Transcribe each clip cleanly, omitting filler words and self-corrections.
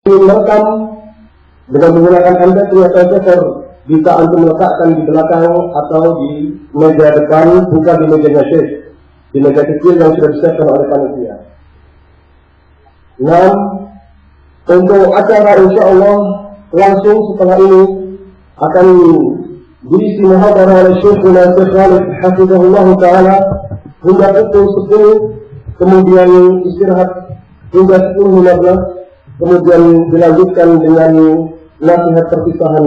merekam dengan menggunakan MP3 atau cover, bisa antum letakkan di belakang atau di meja depan, bukan di mejanya Syekh, di meja kecil yang sudah disiapkan oleh panitia. Nah, untuk acara insya Allah langsung setelah ini akan diisi muhadarah oleh Syekhuna Syekh Khalid hafizahullah taala hingga pukul 10, kemudian istirahat hingga 10.15, kemudian dilanjutkan dengan nasihat perpisahan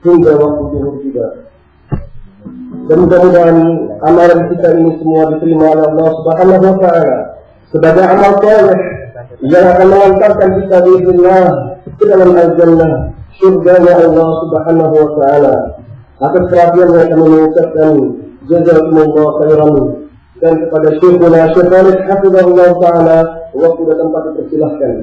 hingga waktu zuhur juga. Dan mudah-mudahan amalan kita ini semua diterima oleh Allah Subhanahu wa taala sebagai amal saleh yang akan mengantarkan kita biiznillah ke dalam al-jannah, surganya Allah Subhanahu wa taala. Atas perhatian yang kami mengucapkan jazakumullah khairan, dan kepada Syekhuna Syekh Khalid hafizahullah taala waktu dan tempat dipersilahkan.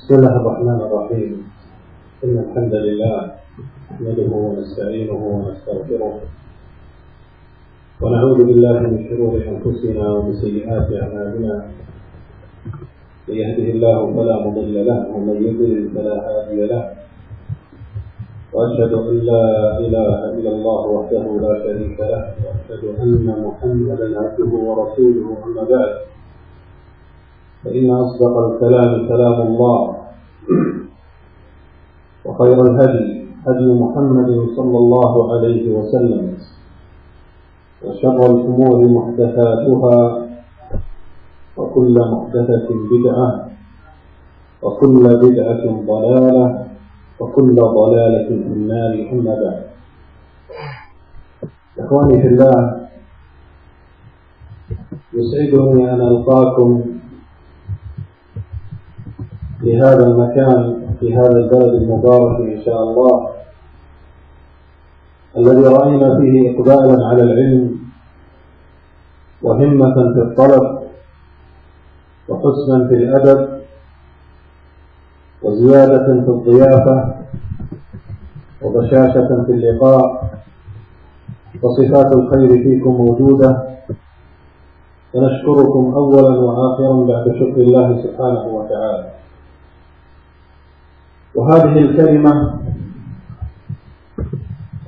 بسم الله الرحمن الرحيم. إن الحمد لله نحمده ونستعينه ونستغفره ونعوذ بالله من شرور أنفسنا ومن سيئات أعمالنا. من يهده الله فلا مضل له ومن يضلل فلا هادي له، وأشهد أن لا إله إلا الله وحده لا شريك له، وأشهد أن محمدا عبده ورسوله. أما بعد، فإن أصدق الكلام كلام الله، وخير الهدي هدي محمد صلى الله عليه وسلم، وشر الأمور محدثاتها، وكل محدثة بدعة، وكل بدعة ضلالة، وكل ضلالة في النار. أما بعد، إخواني في الله، يسعدني أن ألقاكم في هذا المكان، في هذا البلد المبارك إن شاء الله، الذي رأينا فيه إقبالا على العلم وهمة في الطلب وحسنا في الأدب وزيادة في الضيافة وبشاشة في اللقاء، وصفات الخير فيكم موجودة، ونشكركم أولا وآخرا بعد شكر الله سبحانه وتعالى. وهذه الكلمة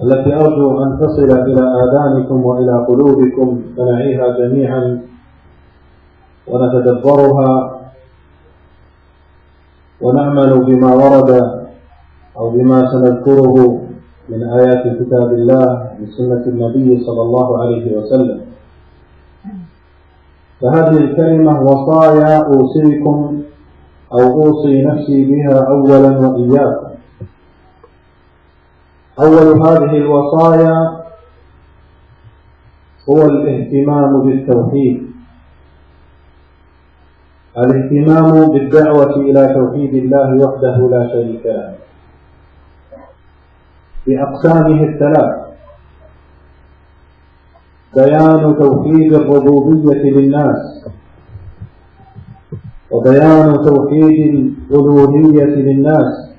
التي أرجو أن تصل إلى آذانكم وإلى قلوبكم فنعيها جميعا ونتدبرها ونعمل بما ورد أو بما سنذكره من آيات كتاب الله من سنة النبي صلى الله عليه وسلم. فهذه الكلمة وصايا أوصيكم أو أوصي نفسي بها أولا وإياكم. أول هذه الوصايا هو الاهتمام بالتوحيد، الاهتمام بالدعوة إلى توحيد الله وحده لا شريك له بأقسامه الثلاث: بيان توحيد الربوبية للناس، وبيان توحيد الألوهية للناس،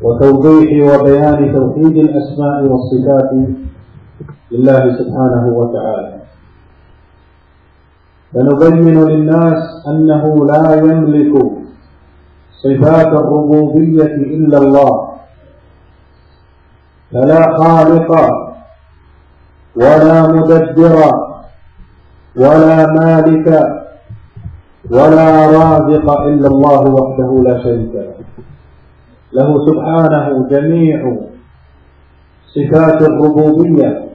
وتوضيح وبيان توحيد الأسماء والصفات لله سبحانه وتعالى. فنبين للناس أنه لا يملك صفات الربوبية إلا الله، فلا خالق ولا مدبر ولا مالك ولا رازق إلا الله وحده لا شريك له، له سبحانه جميع صفات الربوبية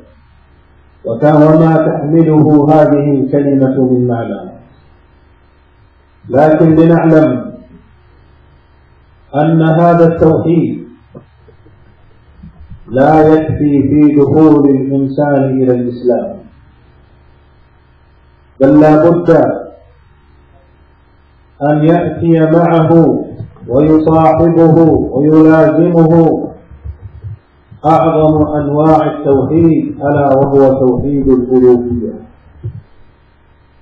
وما تحمله هذه الكلمة من معنى. لكن لنعلم أن هذا التوحيد لا يكفي في دخول الإنسان إلى الإسلام، بل لا بد أن يأتي معه ويصاحبه ويلازمه أعظم أنواع التوحيد، ألا وهو توحيد الألوهية.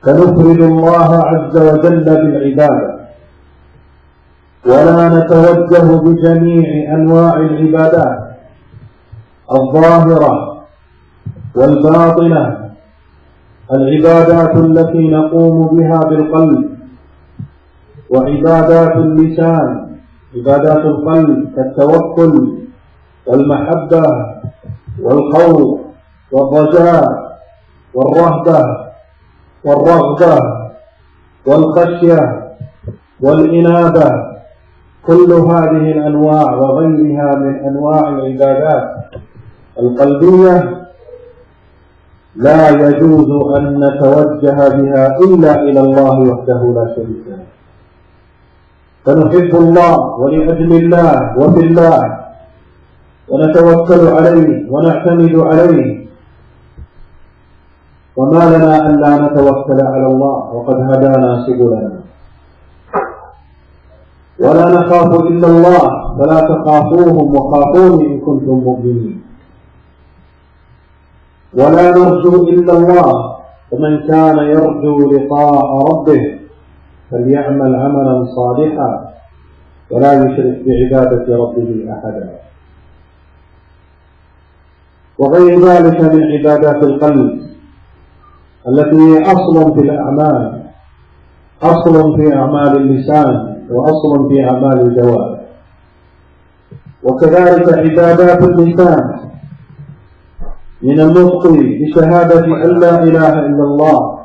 فنفرد الله عز وجل بالعبادة، ولا نتوجه بجميع أنواع العبادات الظاهرة والباطنة، العبادات التي نقوم بها بالقلب، وعبادات اللسان، عبادات القلب كالتوكل والمحبة والخوف والرجاء والرهبة والرغبة والخشية والإنابة. كل هذه الأنواع وغيرها من أنواع العبادات القلبية لا يجوز أن نتوجه بها إلا إلى الله وحده لا شريك له. فنحب الله ولأجل الله وفي الله، ونتوكل عليه ونعتمد عليه، وما لنا أن لا نتوكل على الله وقد هدانا سبلنا. ولا نخاف إلا الله، فلا تخافوهم وخافوني إن كنتم مؤمنين. ولا نرجو إلا الله، فمن كان يرجو لقاء ربه فليعمل عملا صالحا ولا يشرك بعبادة ربه أحدا. وغير ذلك من عبادات القلب التي هي أصل في الأعمال، أصل في أعمال اللسان، وأصل في أعمال الجوارح. وكذلك عبادات اللسان من النطق بشهادة أن لا إله إلا الله،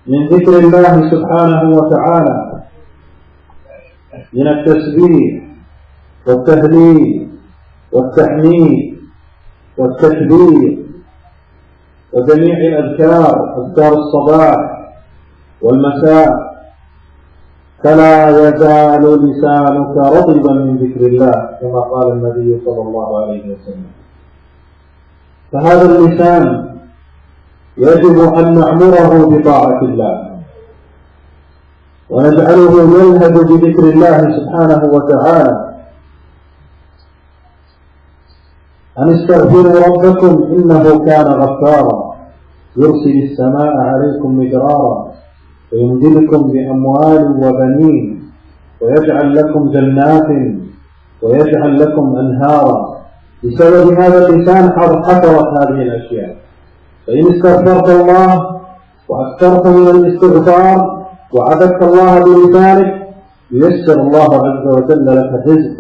من ذكر الله سبحانه وتعالى، من التسبيح والتهليل والتحميد والتكبير وجميع الأذكار، أذكار الصباح والمساء. فلا يزال لسانك رطبا من ذكر الله كما قال النبي صلى الله عليه وسلم. فهذا اللسان يجب أن نعمره بطاعة الله، ونجعله يلهج بذكر الله سبحانه وتعالى. أن استغفروا ربكم إنه كان غفارا يرسل السماء عليكم مدرارا ويمددكم بأموال وبنين ويجعل لكم جنات ويجعل لكم أنهارا. بسبب هذا اللسان حصلت هذه الأشياء. فإن استغفرت الله وأكثرت من الاستغفار وعبدت الله بلسانك ييسر الله عز وجل لك الرزق،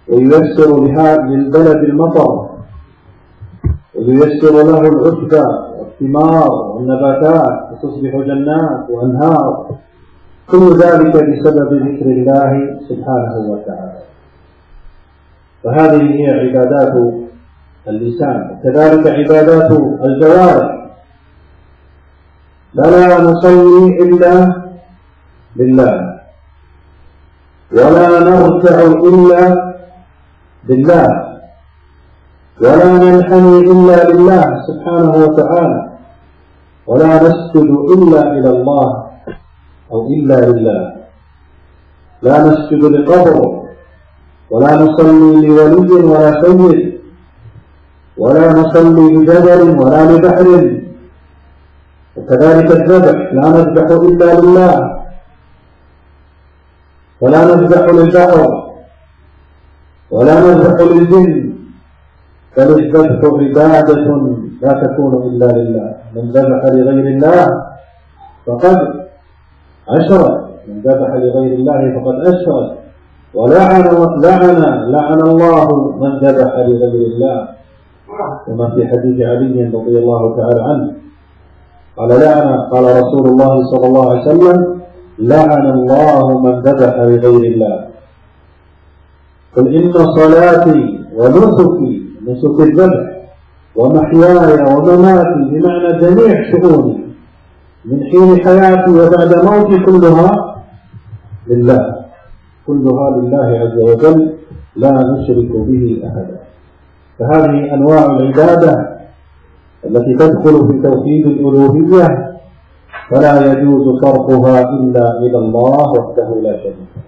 وييسر للبلد المطر، وييسر له العشب والثمار والنباتات وتصبح جنات وأنهار. كل ذلك بسبب ذكر الله سبحانه وتعالى. فهذه هي عبادات اللسان. كذلك عبادات الجوارح. فلا نصلي إلا لله، ولا نركع إلا بالله، ولا ننحني إلا لله سبحانه وتعالى، ولا نسجد إلا إلى الله أو إلا لله. لا نسجد لقبر، ولا نصلي لولي ولا سيد، ولا نصلي لجبل ولا لبحر. وكذلك الذبح، لا نذبح إلا لله، ولا نذبح للبحر، ولا نذبح للجن، بل الذبح عبادة لا تكون إلا لله. من ذبح لغير الله فقد أشرك، من ذبح لغير الله فقد أشرك، لعن الله من ذبح لغير الله. وما في حديث علي رضي الله تعالى عنه قال رسول الله صلى الله عليه وسلم: لعن الله من ذبح لغير الله. قل إن صلاتي ونسكي، نسك الذبح، ومحياي ومماتي بمعنى جميع شؤوني من حين حياتي وبعد موتي كلها لله، كلها لله عز وجل، لا نشرك به أحدا. فهذه أنواع العبادة التي تدخل في توحيد الألوهية، فلا يجوز صرفها إلا إلى الله وحده لا شريك له.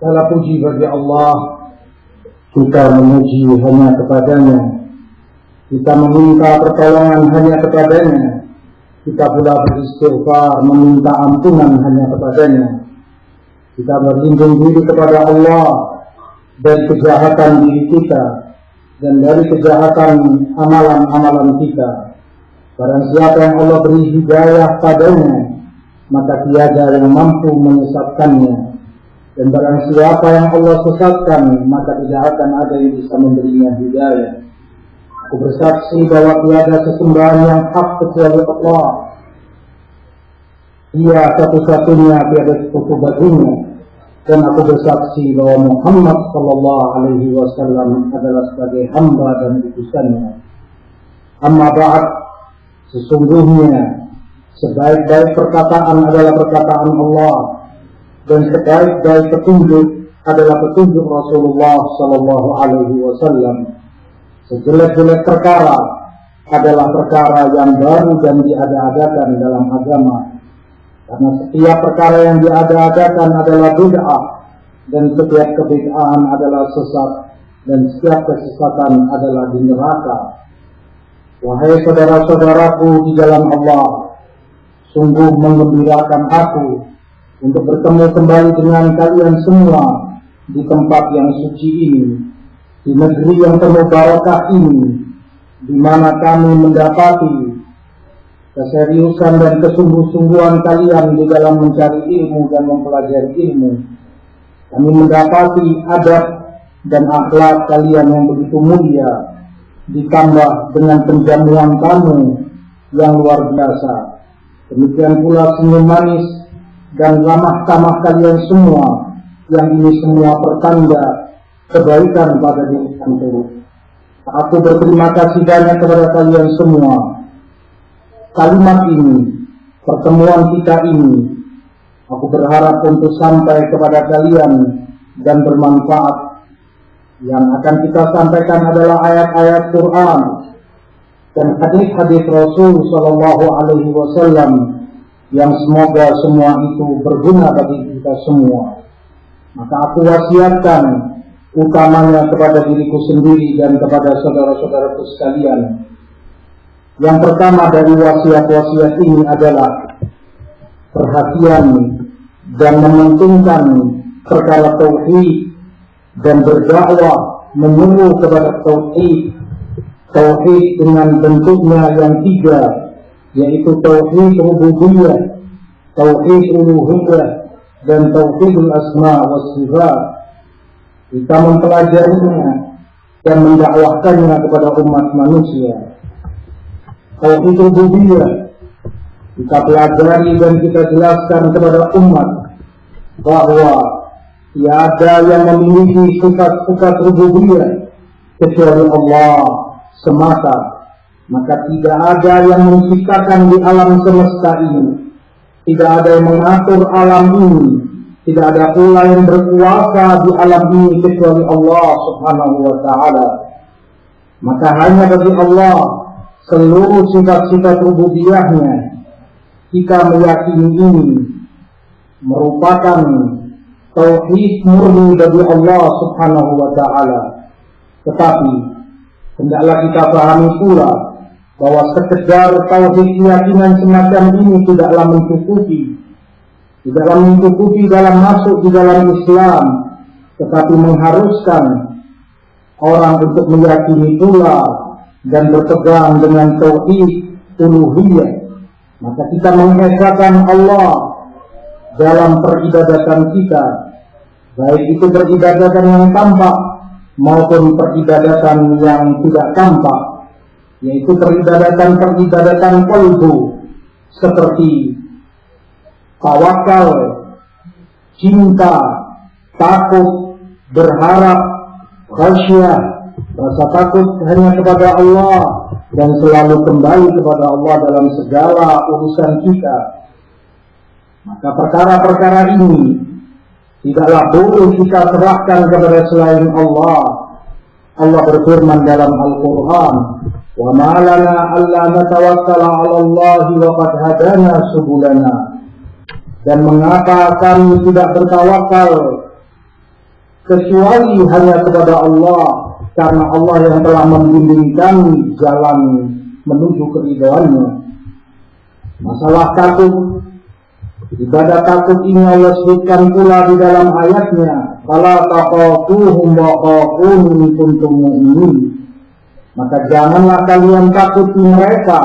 Segala puji bagi Allah, kita memuji hanya kepadanya, kita meminta pertolongan hanya kepadanya, kita pula beristighfar meminta ampunan hanya kepadanya. Kita berlindung diri kepada Allah dari kejahatan diri kita dan dari kejahatan amalan-amalan kita. Barang siapa yang Allah beri hidayah padanya, maka tiada yang mampu menyesatkannya. Dan barang siapa yang Allah sesatkan, maka tidak akan ada yang bisa memberinya hidayah. Aku bersaksi bahwa tiada sesembahan yang hak kecuali Allah. Dia satu-satunya, tiada sekutu baginya. Dan aku bersaksi bahwa Muhammad sallallahu alaihi wasallam adalah sebagai hamba dan utusannya. Amma ba'd, sesungguhnya sebaik-baik perkataan adalah perkataan Allah, dan sebaik-baik petunjuk adalah petunjuk Rasulullah sallallahu alaihi wasallam. Sejelek-jelek perkara adalah perkara yang baru dan diada-adakan dalam agama. Karena setiap perkara yang diada-adakan adalah bid'ah, dan setiap kebid'ahan adalah sesat, dan setiap kesesatan adalah di neraka. Wahai saudara-saudaraku di dalam Allah, sungguh menggembirakan aku untuk bertemu kembali dengan kalian semua di tempat yang suci ini, di negeri yang penuh barakah ini, di mana kami mendapati keseriusan dan kesungguh-sungguhan kalian di dalam mencari ilmu dan mempelajari ilmu. Kami mendapati adab dan akhlak kalian yang begitu mulia, ditambah dengan penjamuan tamu yang luar biasa. Demikian pula senyum manis dan ramah tamah kalian semua, yang ini semua pertanda kebaikan pada diri antum. Aku berterima kasih banyak kepada kalian semua. Kalimat ini, pertemuan kita ini, aku berharap untuk sampai kepada kalian dan bermanfaat. Yang akan kita sampaikan adalah ayat-ayat Quran dan hadis-hadis Rasul sallallahu alaihi wasallam, yang semoga semua itu berguna bagi kita semua. Maka aku wasiatkan utamanya kepada diriku sendiri dan kepada saudara-saudaraku sekalian. Yang pertama dari wasiat-wasiat ini adalah perhatian dan mementingkan perkara tauhid dan berdakwah menyuruh kepada tauhid. Tauhid dengan bentuknya yang tiga, yaitu tauhid rububiyah, tauhid uluhiyah, dan tauhidul asma wa sifat. Kita mempelajarinya dan mendakwahkannya kepada umat manusia. Tauhid rububiyah kita pelajari dan kita jelaskan kepada umat bahwa tiada yang memiliki sifat-sifat rububiyah kecuali Allah semata. Maka tidak ada yang menciptakan di alam semesta ini, tidak ada yang mengatur alam ini, tidak ada pula yang berkuasa di alam ini kecuali Allah subhanahu wa ta'ala. Maka hanya bagi Allah seluruh sifat-sifat rububiyahnya. Kita meyakini ini merupakan tauhid murni bagi Allah subhanahu wa ta'ala. Tetapi hendaklah kita pahami pula bahwa sekedar tauhid keyakinan semacam ini tidaklah mencukupi dalam masuk di dalam Islam, tetapi mengharuskan orang untuk meyakini pula dan berpegang dengan tauhid uluhiyah. Maka kita mengesahkan Allah dalam peribadatan kita, baik itu peribadatan yang tampak maupun peribadatan yang tidak tampak, yaitu peribadatan qalbu seperti tawakal, cinta, takut, berharap, khasyah, rasa takut hanya kepada Allah dan selalu kembali kepada Allah dalam segala urusan kita. Maka perkara-perkara ini tidaklah boleh kita serahkan kepada selain Allah. Allah berfirman dalam Al-Quran, "Wa ma lana alla natawakkala 'ala Allah wa qad hadana subulana." Dan mengapa kami tidak bertawakal kecuali hanya kepada Allah, karena Allah yang telah membimbing kami jalan menuju keridhaannya. Masalah takut, ibadah takut ini Allah sebutkan pula di dalam ayatnya, "Fala taqatuhum wa khafuni in kuntum mu'minin." Maka janganlah kalian takuti mereka,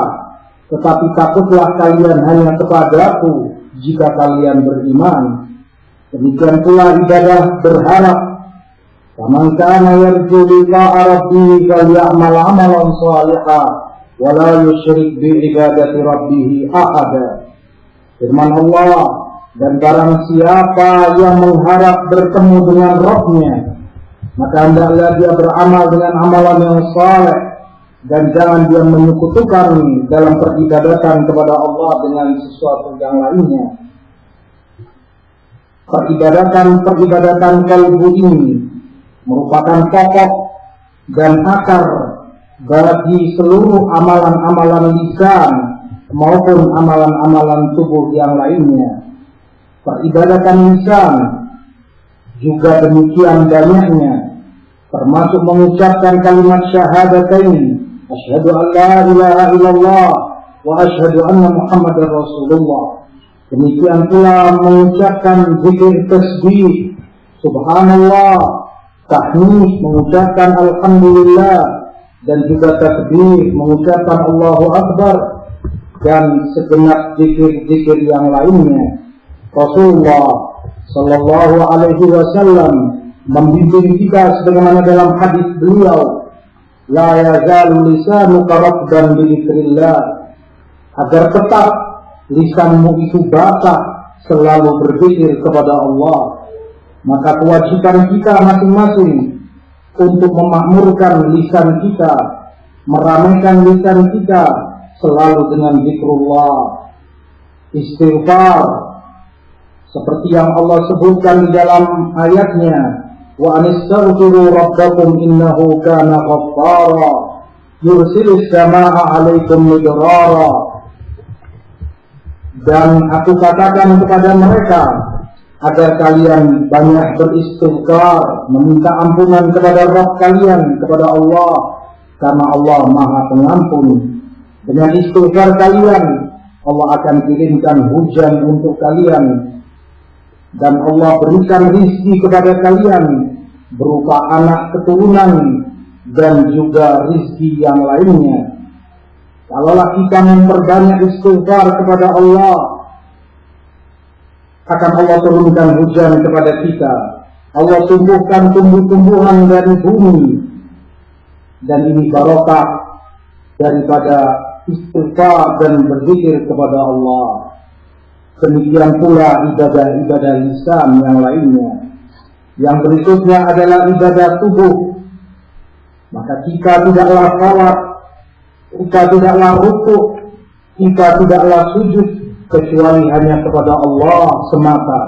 tetapi takutlah kalian hanya kepadaku jika kalian beriman. Demikian pula ibadah berharap. Faman kana yarju liqa'a rabbih falyamal 'amalan shalihan wa la yusyrik bi ibadati rabbih ahada. Firman Allah, dan barang siapa yang mengharap bertemu dengan Rabb-Nya, maka hendaklah dia beramal dengan amalan yang saleh dan jangan dia menyekutukan dalam peribadatan kepada Allah dengan sesuatu yang lainnya. Peribadatan kalbu ini merupakan pokok dan akar bagi seluruh amalan-amalan lisan maupun amalan-amalan tubuh yang lainnya. Peribadatan lisan juga demikian banyaknya, termasuk mengucapkan kalimat syahadatain, asyhadu an la ilaha illallah wa asyhadu anna muhammadar rasulullah. Demikian pula mengucapkan zikir tasbih, subhanallah, tahmid, mengucapkan alhamdulillah, dan juga takbir, mengucapkan Allahu Akbar, dan segenap zikir-zikir yang lainnya. Rasulullah sallallahu alaihi wasallam membimbing kita sebagaimana dalam hadis beliau, la yazalu lisanuka ratban bi dzikrillah, agar tetap lisanmu itu basah selalu berzikir kepada Allah. Maka kewajiban kita masing-masing untuk memakmurkan lisan kita, meramaikan lisan kita selalu dengan zikrullah, istighfar, seperti yang Allah sebutkan di dalam ayatnya, wa anistaghfiru rabbakum innahu kana ghaffara yursilis samaa'a 'alaikum midrara. Dan aku katakan kepada mereka agar kalian banyak beristighfar, meminta ampunan kepada Rabb kalian, kepada Allah, karena Allah Maha Pengampun. Dengan istighfar kalian, Allah akan kirimkan hujan untuk kalian, dan Allah berikan rizki kepada kalian berupa anak keturunan dan juga rizki yang lainnya. Kalaulah kita memperbanyak istighfar kepada Allah, akan Allah turunkan hujan kepada kita. Allah tumbuhkan tumbuh-tumbuhan dari bumi, dan ini barokah daripada istighfar dan berzikir kepada Allah. Demikian pula ibadah-ibadah lisan yang lainnya. Yang berikutnya adalah ibadah tubuh. Maka kita tidaklah salat, kita tidaklah rukuk, kita tidaklah sujud kecuali hanya kepada Allah semata.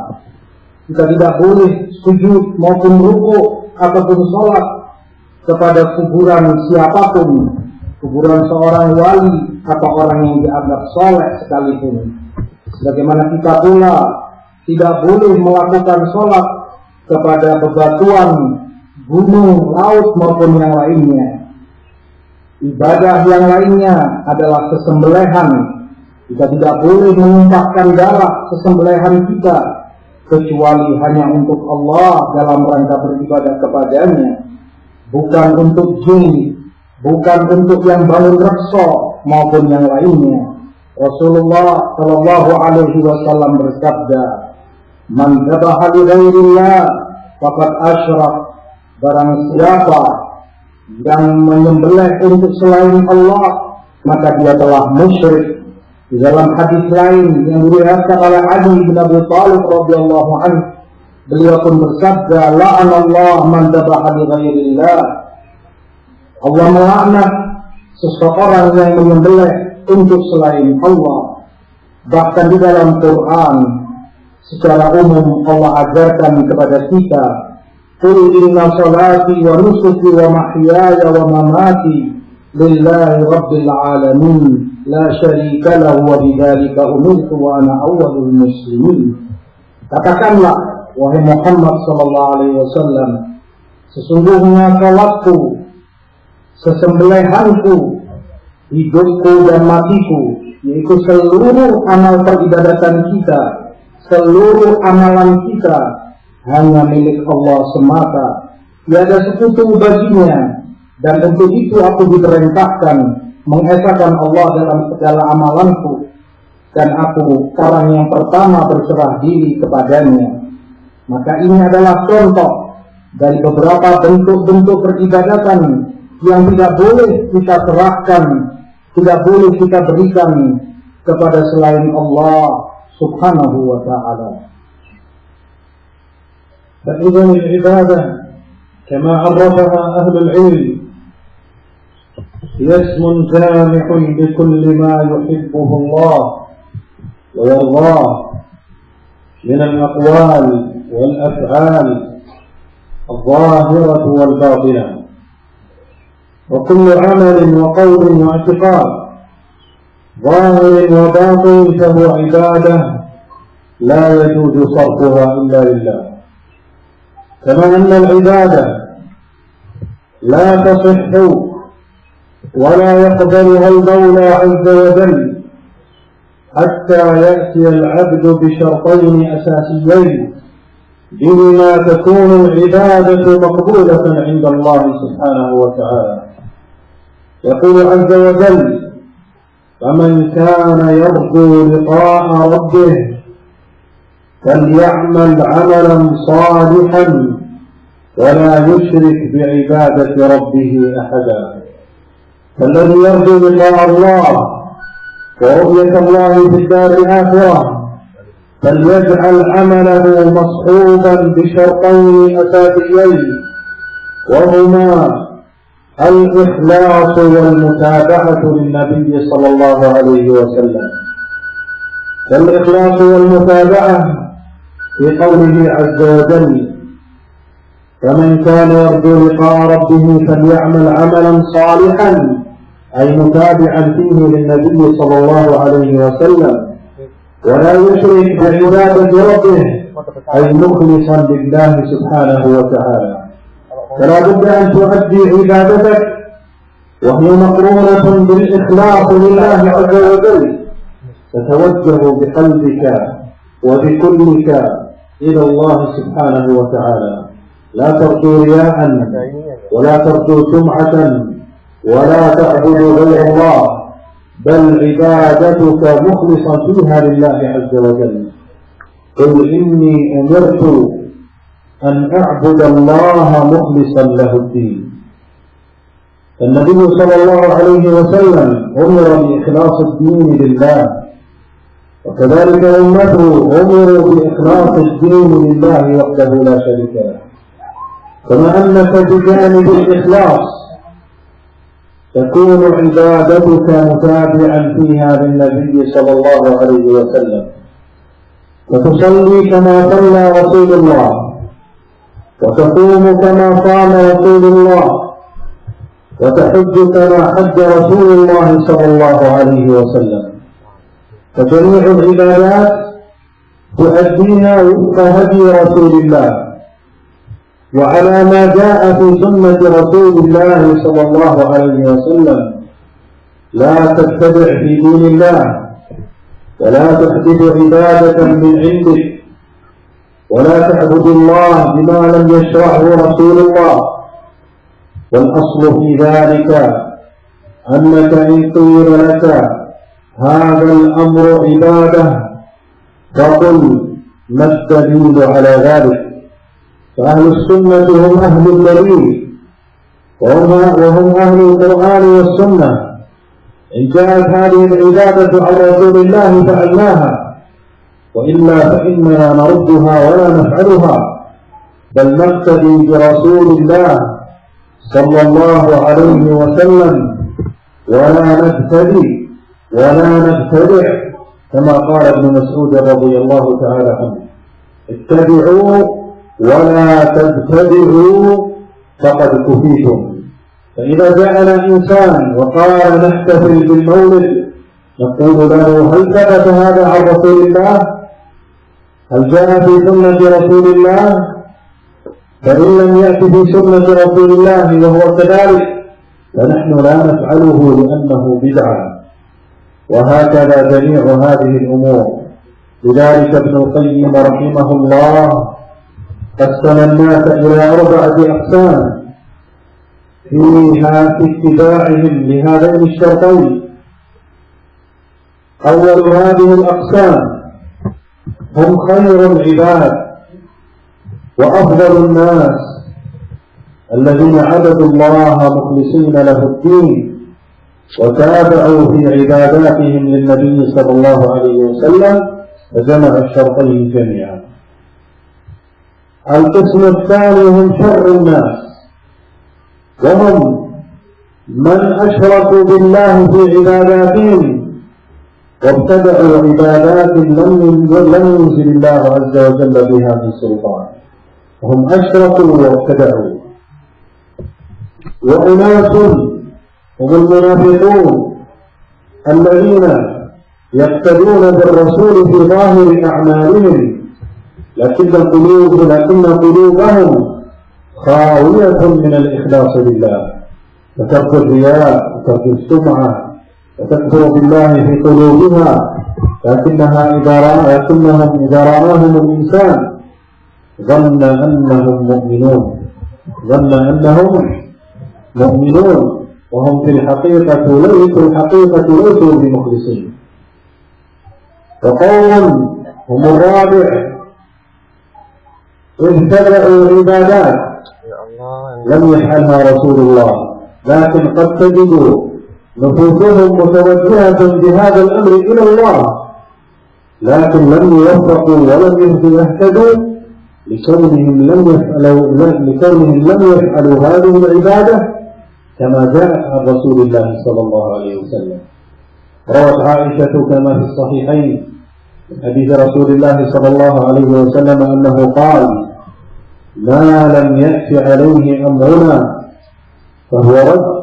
Kita tidak boleh sujud maupun rukuk ataupun salat kepada kuburan siapapun, kuburan seorang wali atau orang yang dianggap soleh sekalipun. Sebagaimana kita pula tidak boleh melakukan salat kepada bebatuan, gunung, laut maupun yang lainnya. Ibadah yang lainnya adalah sesembelihan. Kita tidak boleh menumpahkan darah sesembelihan kita kecuali hanya untuk Allah dalam rangka beribadah kepadanya, bukan untuk jin, bukan untuk yang bangun rekso maupun yang lainnya. Rasulullah Shallallahu Alaihi Wasallam bersabda, "Man dzabaha li ghairillah faqad asyrak." Barang siapa yang menyembelih untuk selain Allah, maka dia telah musyrik. Di dalam hadis lain yang diriwayatkan oleh Ali bin Abi Thalib radhiyallahu anhu, beliau pun bersabda, "La'anallahu man dzabaha li ghairillah." Allah melaknat seseorang yang menyembelih untuk selain Allah. Bahkan di dalam Quran secara umum Allah ajarkan kepada kita, "Qul inna salati wa nusuki wa mahyaya wa mamati lillahi rabbil alamin la syarika lahu wa bidzalika umirtu wa ana awwalul muslimin." Katakanlah wahai Muhammad sallallahu alaihi wasallam, sesungguhnya salatku, sesembelihanku, hidupku dan matiku, yaitu seluruh amal peribadatan kita, seluruh amalan kita hanya milik Allah semata. Tiada sekutu baginya, dan untuk itu aku diperintahkan mengesahkan Allah dalam segala amalanku, dan aku orang yang pertama berserah diri kepadanya. Maka ini adalah contoh dari beberapa bentuk-bentuk peribadatan yang tidak boleh kita serahkan, tidak boleh kita berikan kepada selain Allah subhanahu wa ta'ala. فإذا العبادة كما عرفها أهل العلم هي اسم جامع لكل ما يحبه الله ويرضاه من الأقوال والأفعال الظاهرة والباطنة، وكل عمل وقول واعتقاد ظاهر وباطن فهو عبادة لا يجوز صرفها إلا لله. كما أن العبادة لا تصح ولا يقبلها المولى عز وجل حتى يأتي العبد بشرطين أساسيين بهما تكون العبادة مقبولة عند الله سبحانه وتعالى. يقول عز وجل: فمن كان يرجو لقاء ربه فليعمل عملا صالحا ولا يشرك بعبادة ربه أحدا. فالذي يرجو لقاء الله ورؤية الله في الدار الآخرة فليجعل عمله مصحوبا بشرطين أساسيين، وهما الإخلاص والمتابعة للنبي صلى الله عليه وسلم. فالإخلاص والمتابعة في قوله عز وجل: فمن كان يرجو لقاء ربه فليعمل عملا صالحا، أي متابعا فيه للنبي صلى الله عليه وسلم، ولا يشرك بعبادة ربه أي مخلصا لله سبحانه وتعالى. فلا بد أن تؤدي عبادتك وهي مقرونة بالإخلاص لله عز وجل، تتوجه بقلبك وبكلك إلى الله سبحانه وتعالى، لا ترجو رياء ولا ترجو سمعة ولا تعبد غير الله، بل عبادتك مخلصا فيها لله عز وجل. قل إني أمرت أن أعبد الله مخلصا له الدين. النبي صلى الله عليه وسلم أمر بإخلاص الدين لله، وكذلك أمته أمروا بإخلاص الدين لله وحده لا شريك له. كما أنك بجانب الإخلاص تكون عبادتك متابعا فيها للنبي صلى الله عليه وسلم، وتصلي كما صلى رسول الله، وتصوم كما صام رسول الله، وتحج كما حج رسول الله صلى الله عليه وسلم. فجميع العبادات تؤديها وفق هدي رسول الله وعلى ما جاء في سنة رسول الله صلى الله عليه وسلم. لا تبتدع في دين الله، ولا تحدث عبادة من عندك، ولا تعبد الله بما لم يشرعه رسول الله. والأصل في ذلك أنك إن قيل لك هذا الأمر عبادة فقل ما الدليل على ذلك؟ فأهل السنة هم أهل الدليل، وهم أهل القرآن والسنة. إن جاءت هذه العبادة عن رسول الله فعلناها، وإلا فإننا نردها ولا نفعلها، بل نقتدي برسول الله صلى الله عليه وسلم ولا نبتدع كما قال ابن مسعود رضي الله تعالى عنه: اتبعوا ولا تبتدعوا فقد كفيتم. فإذا جاءنا إنسان وقال نحتفل بالمولد نقول له: هل ثبت هذا عن رسول الله؟ هل جاء في سنة رسول الله؟ فإن لم يأتي في سنة رسول الله وهو كذلك فنحن لا نفعله لأنه بدعة. وهكذا جميع هذه الأمور. لذلك ابن القيم رحمه الله قسم الناس إلى 4 أقسام فيها في اتباعهم لهذين الشرطين. أول هذه الأقسام هم خير العباد وأفضل الناس الذين عبدوا الله مخلصين له الدين وتابعوا في عباداتهم للنبي صلى الله عليه وسلم فجمع الشرطين جميعا. القسم الثاني هم شر الناس، وهم من أشركوا بالله في عباداتهم وابتدعوا عبادات لم ينزل الله عز وجل بها من سلطان، هم أشركوا وابتدعوا. وأناس هم المنافقون الذين يقتدون بالرسول في ظاهر أعمالهم لكن قلوبهم خاوية من الإخلاص لله، وترك الرياء وترك السمعة وتكفر بالله في قلوبها، لكنهم إذا رآهم الإنسان ظن أنهم مؤمنون وهم في الحقيقة ليسوا بمخلصين. وقوم هم الرابع ابتدعوا عبادات لم يفعلها رسول الله، لكن قد تجدوا نفوسهم متوجهة بهذا الأمر إلى الله، لكن لم يوفقوا ولم يهتدوا لكونهم لم يفعلوا هذه العبادة كما جاءت عن رسول الله صلى الله عليه وسلم. روت عائشة كما في الصحيحين من حديث رسول الله صلى الله عليه وسلم أنه قال: ما لم يأتي عليه أمرنا فهو رد.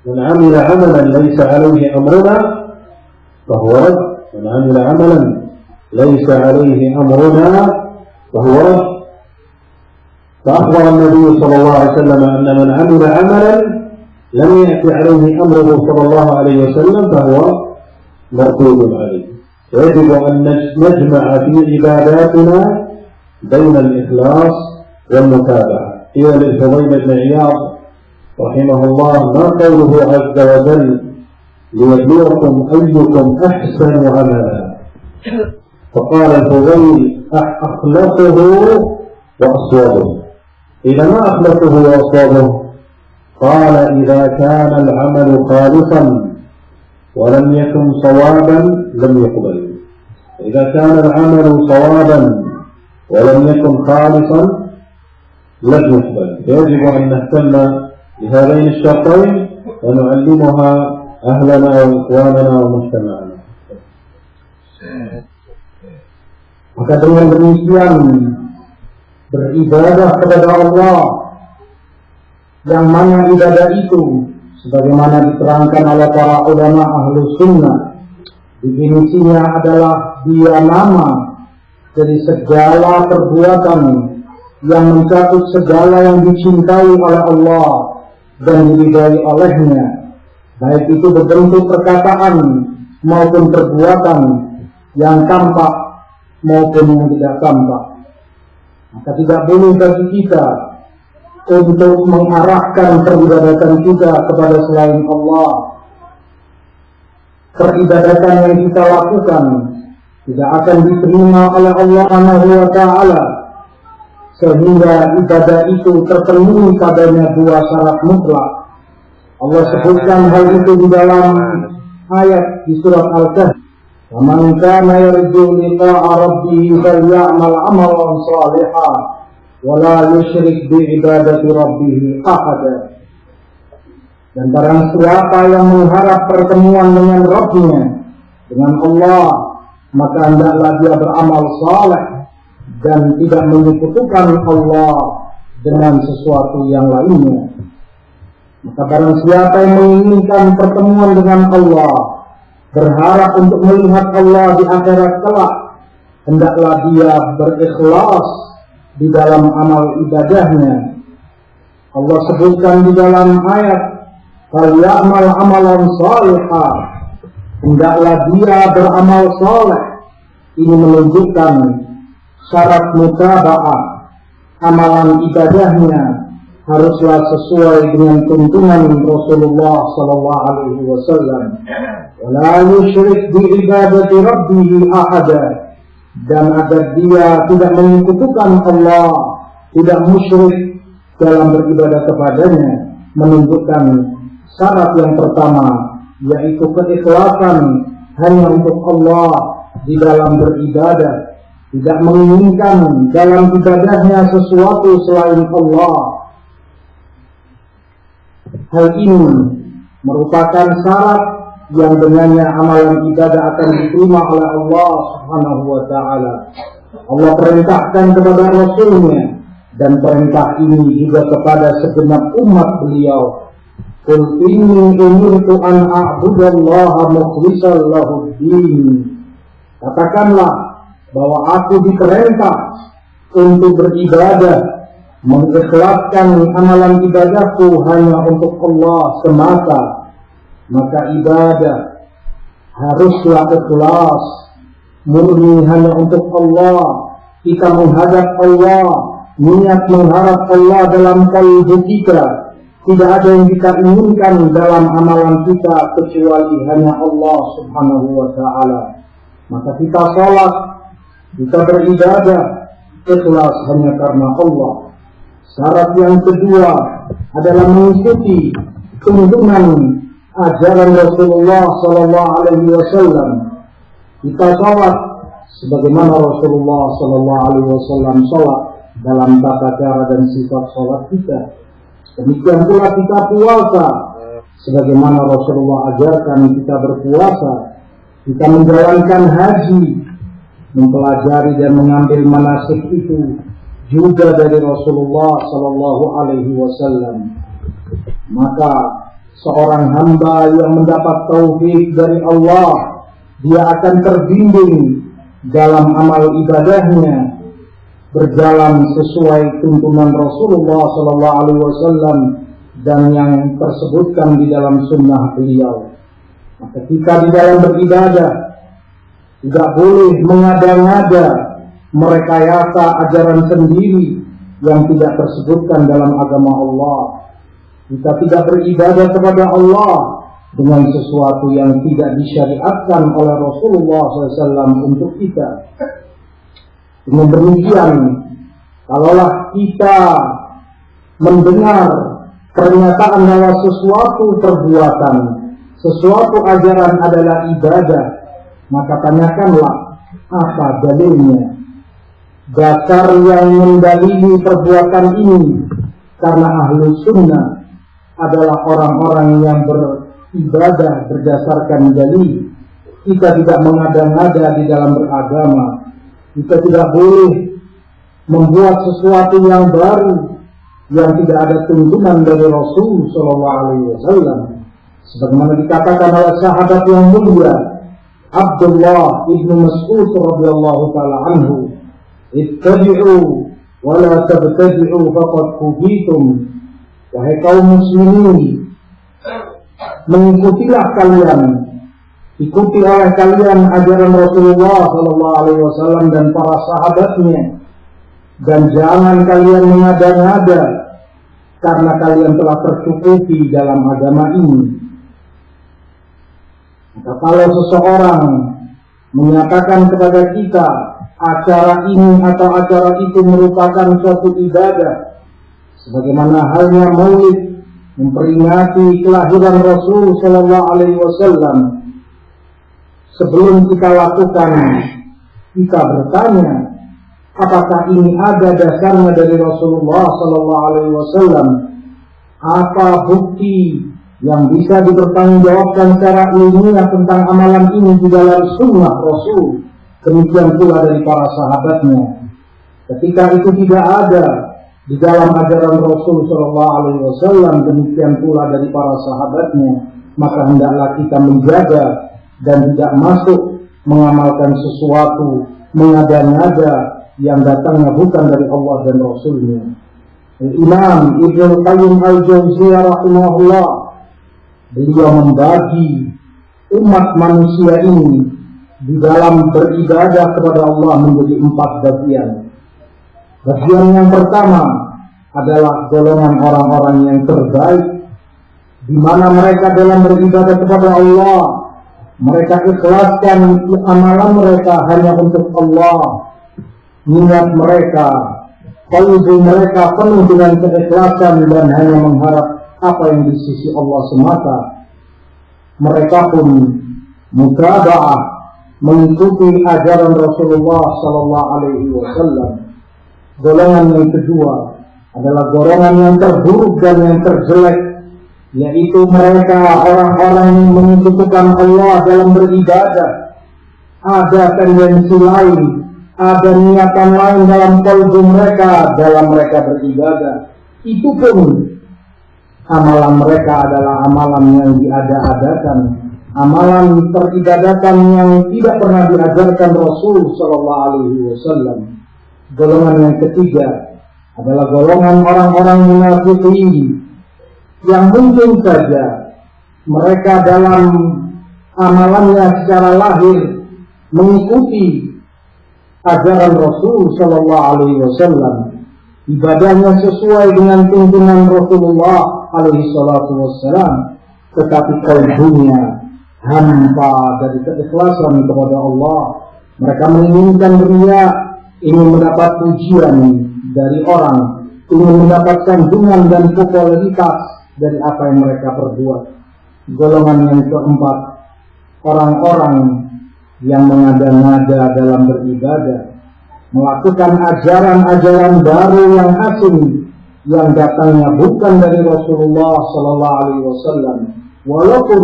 من عمل عملا ليس عليه أمرنا فهو رد. من عمل عملا ليس عليه أمرنا فهو رد. فأخبر النبي صلى الله عليه وسلم أن من عمل عملا لم يأتي عليه أمره صلى الله عليه وسلم فهو مردود عليه. يجب أن نجمع في عباداتنا بين الإخلاص والمتابعة. قيل للفضيل بن عياض رحمه الله: ما قوله عز وجل ليبلوكم أيكم أحسن عملا؟ فقال الفضيل: أخلصه وأصوبه. إذا ما أخلصه وأصوبه؟ قال: إذا كان العمل خالصا ولم يكن صوابا لم يقبل. إذا كان العمل صوابا ولم يكن خالصا لم يقبل. يجب أن نهتم بهذين الشرطين ونعلمها أهلنا وإخواننا ومجتمعنا. Maka dengan demikian beribadah kepada Allah, yang mana ibadah itu sebagaimana diterangkan oleh para ulama ahlu sunnah, definisinya adalah dia nama dari segala perbuatan yang mencakup segala yang dicintai oleh Allah dan diridai olehnya, baik itu berbentuk perkataan maupun perbuatan yang tampak maupun yang tidak tampak. Maka tidak boleh bagi kita untuk mengarahkan peribadatan kita kepada selain Allah. Peribadatan yang kita lakukan tidak akan diterima oleh Allah Subhanahu wa Ta'ala, sehingga ibadah itu terpenuhi padanya dua syarat mutlak. Allah sebutkan hal itu di dalam ayat di surat Al-Kahf: "Faman kana yarju liqa'a rabbih falya'mal 'amalan shalihan wa la yusyrik bi ibadati rabbih ahada." Dan barang siapa yang mengharap pertemuan dengan Rabbnya, dengan Allah, maka hendaklah dia beramal saleh dan tidak menyekutukan Allah dengan sesuatu yang lainnya. Maka barang siapa yang menginginkan pertemuan dengan Allah, berharap untuk melihat Allah di akhirat kelak, hendaklah dia berikhlas di dalam amal ibadahnya. Allah sebutkan di dalam ayat: "Falyamal amalan shalihan." Hendaklah dia beramal saleh. Ini menunjukkan syarat mutaba'ah. Amalan ibadahnya haruslah sesuai dengan tuntunan Rasulullah sallallahu alaihi wasallam. "Wala yusyrik bi ibadati rabbih ahada." Dan agar dia tidak menyekutukan Allah, tidak musyrik dalam beribadah kepadanya, menunjukkan syarat yang pertama, yaitu keikhlasan hanya untuk Allah di dalam beribadah, tidak menginginkan dalam ibadahnya sesuatu selain Allah. Hal ini merupakan syarat yang dengannya amalan ibadah akan diterima oleh Allah Subhanahu wa Ta'ala. Allah perintahkan kepada Rasulnya, dan perintah ini juga kepada segenap umat beliau: "Qul inni umirtu an a'budallaha mukhlishan lahud-din." Katakanlah bahwa aku diperintah untuk beribadah, mengikhlaskan amalan ibadahku hanya untuk Allah semata. Maka ibadah haruslah ikhlas, murni hanya untuk Allah. Kita menghadap Allah, niat mengharap Allah dalam kalbu kita. Tidak ada yang kita inginkan dalam amalan kita kecuali hanya Allah Subhanahu wa Ta'ala. Maka kita sholat, kita beribadah, ikhlas hanya karena Allah. Syarat yang kedua adalah mengikuti tuntunan ajaran Rasulullah sallallahu alaihi wasallam. Kita sholat sebagaimana Rasulullah sallallahu alaihi wasallam sholat dalam tata cara dan sifat sholat kita. Demikian pula kita puasa sebagaimana Rasulullah ajarkan kita berpuasa. Kita menjalankan haji, mempelajari dan mengambil manasik itu juga dari Rasulullah sallallahu alaihi wasallam. Maka seorang hamba yang mendapat taufik dari Allah, dia akan terbimbing dalam amal ibadahnya berjalan sesuai tuntunan Rasulullah SAW dan yang tersebutkan di dalam sunnah beliau. Maka kita di dalam beribadah tidak boleh mengada-ngada merekayasa ajaran sendiri yang tidak tersebutkan dalam agama Allah. Kita tidak beribadah kepada Allah dengan sesuatu yang tidak disyariatkan oleh Rasulullah SAW untuk kita. Dengan demikian, kalaulah kita mendengar pernyataan bahwa sesuatu perbuatan, sesuatu ajaran adalah ibadah, maka tanyakanlah apa dalilnya, dasar yang mendalili perbuatan ini. Karena ahlu sunnah adalah orang-orang yang beribadah berdasarkan dalil. Kita tidak mengada-ngada di dalam beragama. Kita tidak boleh membuat sesuatu yang baru yang tidak ada tuntunan dari Rasul SAW. Sebagaimana dikatakan oleh sahabat yang mulia Abdullah ibnu Mas'ud radhiyallahu taala anhu, "Ittabi'u wa la tabtadi'u faqad kufitum." Wahai kaum muslimin, mengikutilah kalian, ikuti oleh kalian ajaran Rasulullah SAW dan para sahabatnya, dan jangan kalian mengada-ngada karena kalian telah tercukupi dalam agama ini. Maka kalau seseorang menyatakan kepada kita acara ini atau acara itu merupakan suatu ibadah, sebagaimana halnya Maulid memperingati kelahiran Rasul sallallahu alaihi wasallam, sebelum kita lakukan, kita bertanya, apakah ini ada dasarnya dari Rasulullah sallallahu alaihi wasallam? Apa bukti yang bisa dipertanggungjawabkan secara ilmiah tentang amalan ini di dalam sunnah Rasul? Demikian pula dari para sahabatnya. Ketika itu tidak ada di dalam ajaran Rasul sallallahu alaihi wasallam, demikian pula dari para sahabatnya, maka hendaklah kita menjaga dan tidak masuk mengamalkan sesuatu mengada-ngada yang datangnya bukan dari Allah dan Rasulnya. Imam Ibnu Qayyim al-Jauziyah rahimahullah, beliau membagi umat manusia ini di dalam beribadah kepada Allah menjadi 4 bagian. Bagian yang pertama adalah golongan orang-orang yang terbaik, di mana mereka dalam beribadah kepada Allah, mereka ikhlaskan amalan mereka hanya untuk Allah. Niat mereka, qalbu mereka penuh dengan keikhlasan dan hanya mengharap apa yang di sisi Allah semata. Mereka pun mutaba'ah, mengikuti ajaran Rasulullah sallallahu alaihi wasallam. Golongan yang kedua adalah golongan yang terburuk dan yang terjelek, yaitu mereka orang-orang yang menyekutukan Allah dalam beribadah. Ada tendensi lain, ada niatan lain dalam kalbu mereka dalam mereka beribadah. Itu pun amalan mereka adalah amalan yang diada-adakan, amalan peribadatan yang tidak pernah diajarkan Rasul sallallahu alaihi wasallam. Golongan yang ketiga adalah golongan orang-orang munafikin yang mungkin saja mereka dalam amalannya secara lahir mengikuti ajaran Rasul sallallahu alaihi wasallam, ibadahnya sesuai dengan tuntunan Rasulullah alaihi salatu wassalam, tetapi kalbunya hampa dari keikhlasan kepada Allah. Mereka menginginkan riya, ingin mendapat pujian dari orang, ingin mendapat sanjungan dan popularitas dari apa yang mereka perbuat. Golongan yang keempat, orang-orang yang mengada-ngada dalam beribadah, melakukan ajaran-ajaran baru yang asing, yang datangnya bukan dari Rasulullah sallallahu alaihi wasallam, walaupun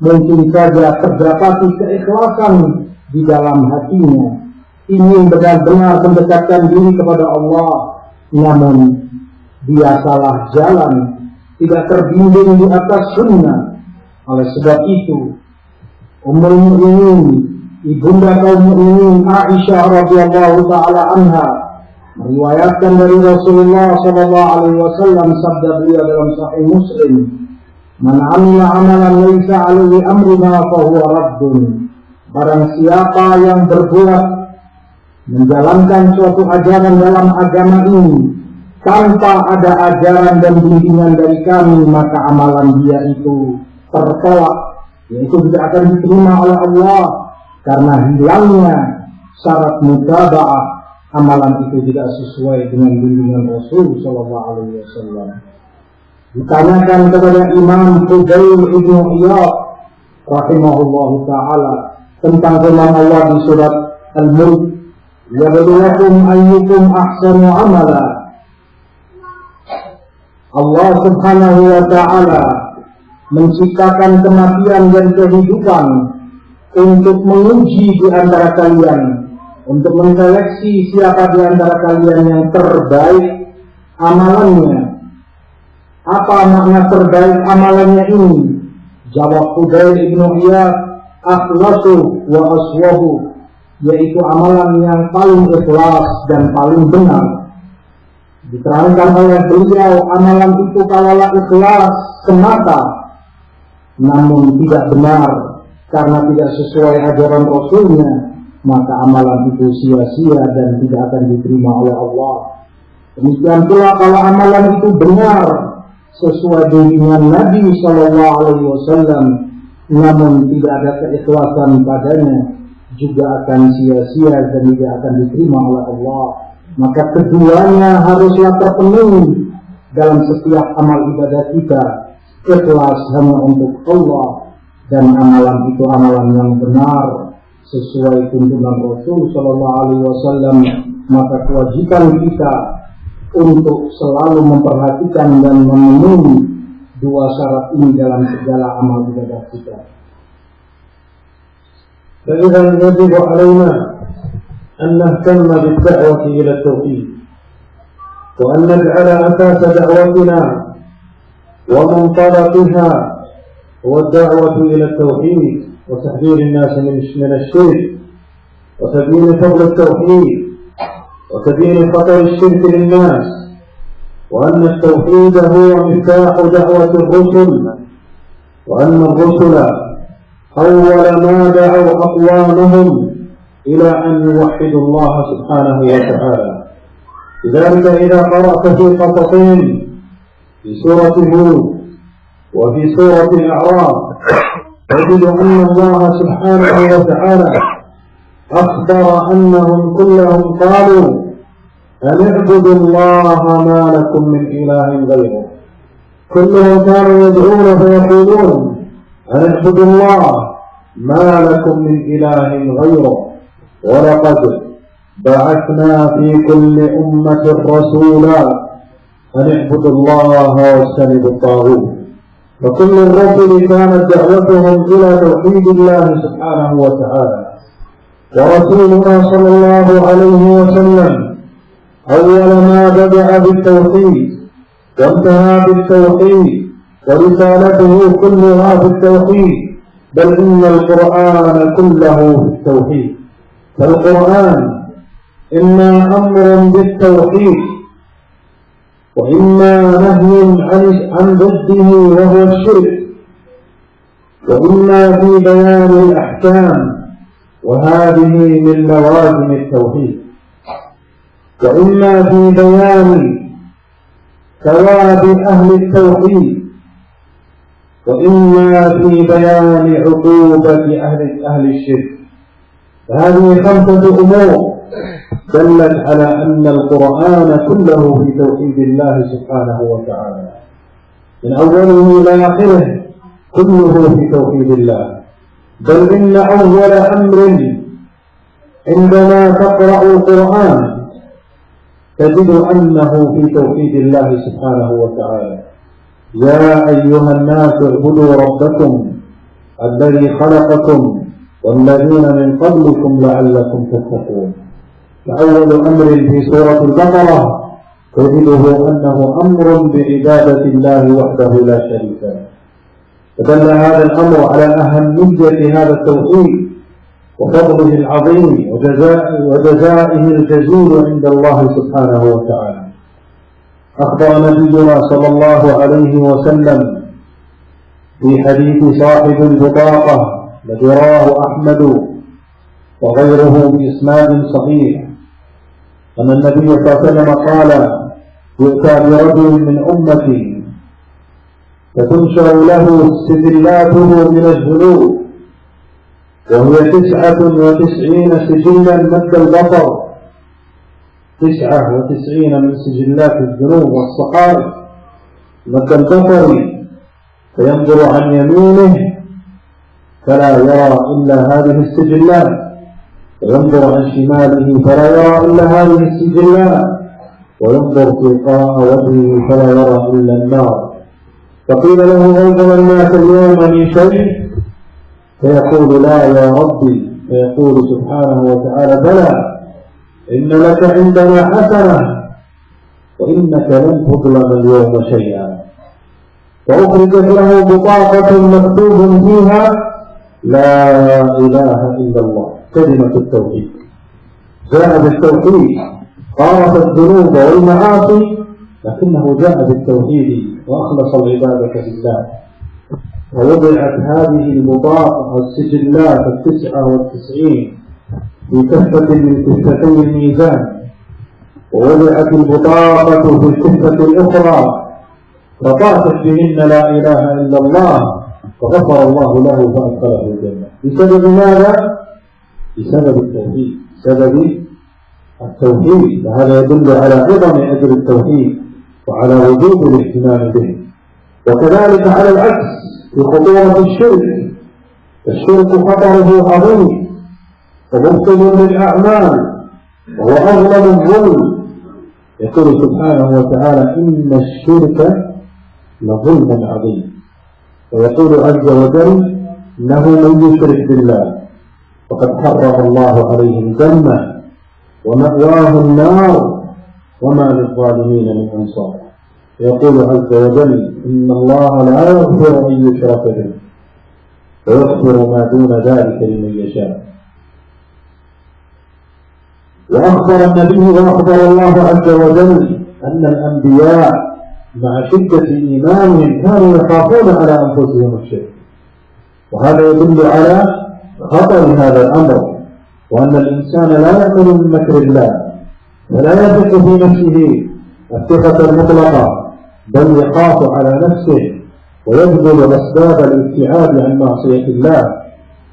mungkin saja terdapati keikhlasan di dalam hatinya, ingin benar-benar mendekatkan diri kepada Allah, namun dia salah jalan, tidak terbimbing di atas sunnah. Oleh sebab itu, Ummul Mukminin ibunda kaum mukminin Aisyah radhiyallahu taala anha meriwayatkan dari Rasulullah sallallahu alaihi wasallam, sabda beliau dalam Sahih Muslim, "Man 'amila 'amalan laisa 'alaihi amruna fa huwa raddun." Barang siapa yang berbuat menjalankan suatu ajaran dalam agama ini tanpa ada ajaran dan bimbingan dari kami, maka amalan dia itu tertolak, yaitu tidak akan diterima oleh Allah karena hilangnya syarat mutaba'ah. Amalan itu tidak sesuai dengan bimbingan Rasul sallallahu alaihi wasallam. Ditanyakan kepada Imam Fudail ibnu Iyad rahimahullahu taala tentang firman Allah di surat Al-Mulk, "Yabluwakum ayyukum ahsanu amala." Allah Subhanahu wa taala menciptakan kematian dan kehidupan untuk menguji di antara kalian, untuk menseleksi siapa di antara kalian yang terbaik amalannya. Apa makna terbaik amalannya ini? Jawab Fudail ibnu Iyad, "Akhlasu wa aswahu," yaitu amalan yang paling ikhlas dan paling benar. Diterangkan oleh beliau, amalan itu kalaulah ikhlas semata namun tidak benar karena tidak sesuai ajaran Rasulnya, maka amalan itu sia-sia dan tidak akan diterima oleh Allah. Demikian pula kalau amalan itu benar sesuai bimbingan Nabi sallallahu alaihi wasallam namun tidak ada keikhlasan padanya, juga akan sia-sia dan tidak akan diterima oleh Allah. Maka keduanya haruslah terpenuhi dalam setiap amal ibadah kita. Ikhlas hanya untuk Allah dan amalan itu amalan yang benar sesuai tuntunan Rasul sallallahu alaihi wasallam. Maka kewajiban kita untuk selalu memperhatikan dan memenuhi dua syarat ini dalam segala amal ibadah kita. فإذا يجب علينا أن نهتم بالدعوة إلى التوحيد، وأن نجعل أساس دعوتنا ومنطلقها هو الدعوة إلى التوحيد وتحذير الناس من الشرك وتبيين فضل التوحيد وتبيين خطر الشرك للناس، وأن التوحيد هو مفتاح دعوة الرسل، وأن الرسل أول ما دعوا أقوامهم إلى أن يوحدوا الله سبحانه وتعالى. لذلك إذا قرأت في قصصين في سورة هود وفي سورة الأعراف تجد أن الله سبحانه وتعالى أخبر أنهم كلهم قالوا أن اعبدوا الله ما لكم من إله غيره. كلهم كانوا يدعون فيقولون أن اعبدوا الله ما لكم من إله غيره، ولقد بعثنا في كل أمة رسولا أن اعبدوا الله واجتنبوا الطاغوت. فكل الرسل كانت دعوتهم إلى توحيد الله سبحانه وتعالى. ورسولنا صلى الله عليه وسلم أول ما بدأ بالتوحيد وانتهى بالتوحيد، ورسالته كلها في التوحيد، بل إن القرآن كله في التوحيد. فالقرآن إما أمر بالتوحيد وإما نهي عن ضده وهو الشرك، وإما في بيان الأحكام وهذه من لوازم التوحيد، وإما في بيان ثواب أهل التوحيد، وإما في بيان عقوبة أهل الشرك. فهذه خمسة أمور دلت على أن القرآن كله في توحيد الله سبحانه وتعالى، من أوله إلى آخره كله في توحيد الله. بل إن أول أمر عندما تقرأ القرآن تجد أنه في توحيد الله سبحانه وتعالى. يا أيها الناس اعبدوا ربكم الذي خلقكم والذين من قبلكم لعلكم تتقون. فأول أمر في سورة البقرة تجده أنه أمر بعبادة الله وحده لا شريك له. فدل هذا الأمر على أهمية هذا التوحيد وفضله العظيم وجزائه الجزيل عند الله سبحانه وتعالى. أخبر نبينا صلى الله عليه وسلم في حديث صاحب البطاقة الذي رواه أحمد وغيره بإسناد صحيح أن النبي صلى الله عليه وسلم قال: يؤتى برجل من أمتي فتنشر له سجلاته من الذنوب وهي 99 سجلا مد البصر، 99 من سجلات الذنوب والصحائف مد البصر، فينظر عن يمينه فلا يرى إلا هذه السجلات، وينظر عن شماله فلا يرى إلا هذه السجلات، وينظر تلقاء وجهه فلا يرى إلا النار. فقيل له: أيضا الناس اليوم من شيء؟ فيقول: لا يا ربي. فيقول سبحانه وتعالى: بلى، إن لك عندنا حسنة وإنك لن تظلم اليوم شيئا. فأخرجت له بطاقة مكتوب فيها: لا إله إلا الله، كلمة التوحيد. جاء بالتوحيد، قارف الذنوب والمعاصي، لكنه جاء بالتوحيد وأخلص العبادة لله. ووضعت هذه البطاقة السجلات 99 في كفة من كفتي الميزان، ووضعت البطاقة في الكفة الأخرى فطافت بهن لا إله إلا الله، فغفر الله له فأدخله الجنة. بسبب ماذا؟ بسبب التوحيد، بسبب التوحيد. فهذا يدل على عظم أجر التوحيد وعلى وجوب الاهتمام به. وكذلك على العكس في خطورة الشرك. الشرك خطره عظيم ومبطل للأعمال وهو أظلم الظلم. يقول سبحانه وتعالى: إن الشرك لظلم عظيم. ويقول عز وجل: إنه من يشرك بالله فقد حرم الله عليه الجنة ومأواه النار وما للظالمين من أنصار. يقول عز وجل: إن الله لا يغفر أن يشرك به ويغفر ما دون ذلك لمن يشاء. وأخبر النبي وأخبر الله عز وجل أن الأنبياء مع شدة إيمانهم كانوا يخافون على أنفسهم الشرك، وهذا يدل على خطر هذا الأمر، وأن الإنسان لا يأمن من مكر الله ولا يثق في نفسه الثقة المطلقة، بل يخاف على نفسه ويبذل أسباب الابتعاد عن معصية الله،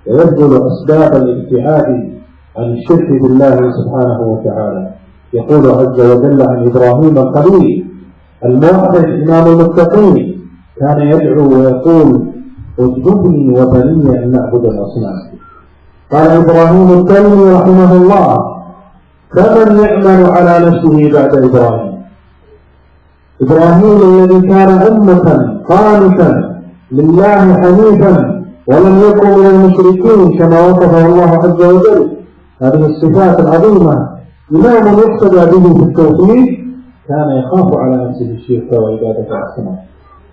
ويبذل أسباب الابتعاد عن الشرك بالله سبحانه وتعالى. يقول عز وجل عن إبراهيم الخليل الموحد إمام المتقين: كان يدعو ويقول: اجبني وبني أن نعبد الأصنام. قال إبراهيم التيمي رحمه الله: فمن يأمن على نفسه بعد إبراهيم؟ إبراهيم الذي كان أمة قانتا لله حنيفا ولم يكن من المشركين كما وصفه الله عز وجل. هذه الصفات العظيمة إمام يقتدى به في التوحيد، كان يخاف على نفسه الشرك وعبادة الأصنام،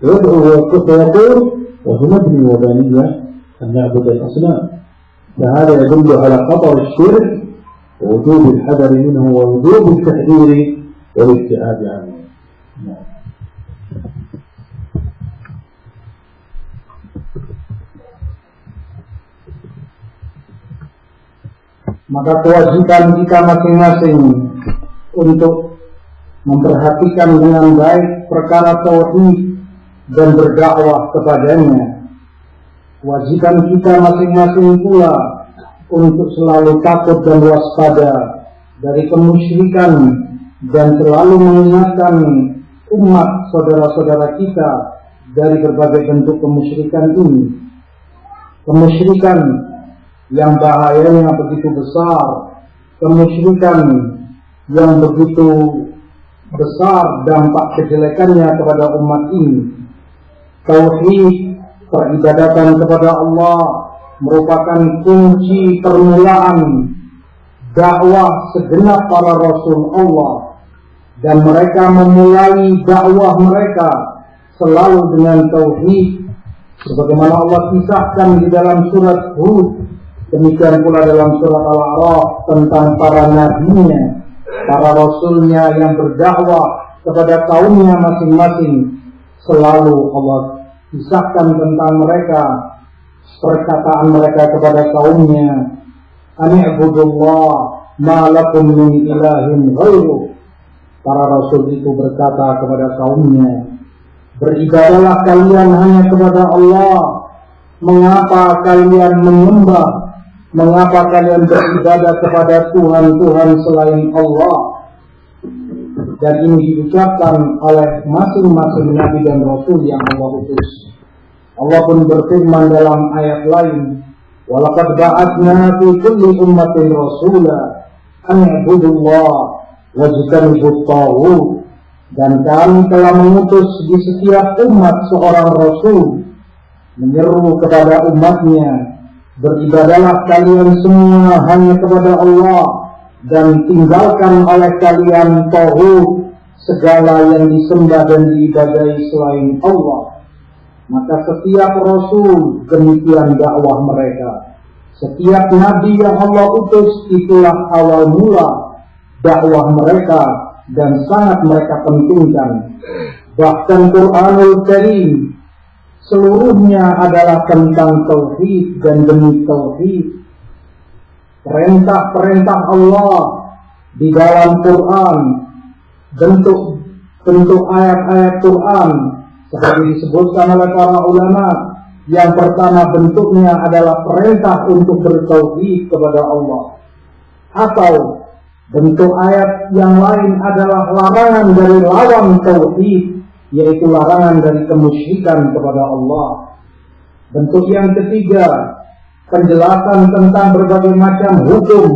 يدعو ويقول: وجنبني وبني أن نعبد الأصنام. فهذا يدل على خطر الشرك ووجوب الحذر منه ووجوب التحذير والابتعاد عنه. Maka kewajiban kita masing-masing untuk memperhatikan dengan baik perkara tauhid dan berdakwah kepadanya. Kewajiban kita masing-masing pula untuk selalu takut dan waspada dari kemusyrikan dan selalu mengingatkan umat saudara-saudara kita dari berbagai bentuk kemusyrikan ini. Kemusyrikan yang bahayanya begitu besar, kemusyrikan yang begitu besar dampak kejelekannya kepada umat ini. Tauhid, peribadatan kepada Allah merupakan kunci permulaan dakwah segenap para rasul Allah, dan mereka memulai dakwah mereka selalu dengan tauhid, sebagaimana Allah kisahkan di dalam surat Hud Demikian pula dalam surat Al-A'raf tentang para nabinya, para rasulnya yang berdakwah kepada kaumnya masing-masing. Selalu Allah kisahkan tentang mereka, perkataan mereka kepada kaumnya, Ani'budullah ma lakum min ilahin ghairuh. Para rasul itu berkata kepada kaumnya, beribadahlah kalian hanya kepada Allah. Mengapa kalian menyembah? Mengapa kalian beribadah kepada Tuhan-Tuhan selain Allah? Dan ini diucapkan oleh masing-masing nabi dan rasul yang Allah utus. Allah pun berfirman dalam ayat lain, walaqad ba'atsna fi kulli ummatin rasula an i'budullaha wajtanibut taghut. Dan kami telah mengutus di setiap umat seorang rasul menyeru kepada umatnya, beribadahlah kalian semua hanya kepada Allah dan tinggalkan oleh kalian taghut, segala yang disembah dan diibadahi selain Allah. Maka setiap rasul demikian dakwah mereka. Setiap nabi yang Allah utus itulah awal mula dakwah mereka dan sangat mereka pentingkan. Bahkan Quranul Karim seluruhnya adalah tentang tauhid dan demi tauhid. Perintah-perintah Allah di dalam Quran, bentuk ayat-ayat Quran seperti disebutkan oleh para ulama. Yang pertama bentuknya adalah perintah untuk bertauhid kepada Allah, atau bentuk ayat yang lain adalah larangan dari lawan tauhid, yaitu larangan dari kemusyrikan kepada Allah. Bentuk yang ketiga, penjelasan tentang berbagai macam hukum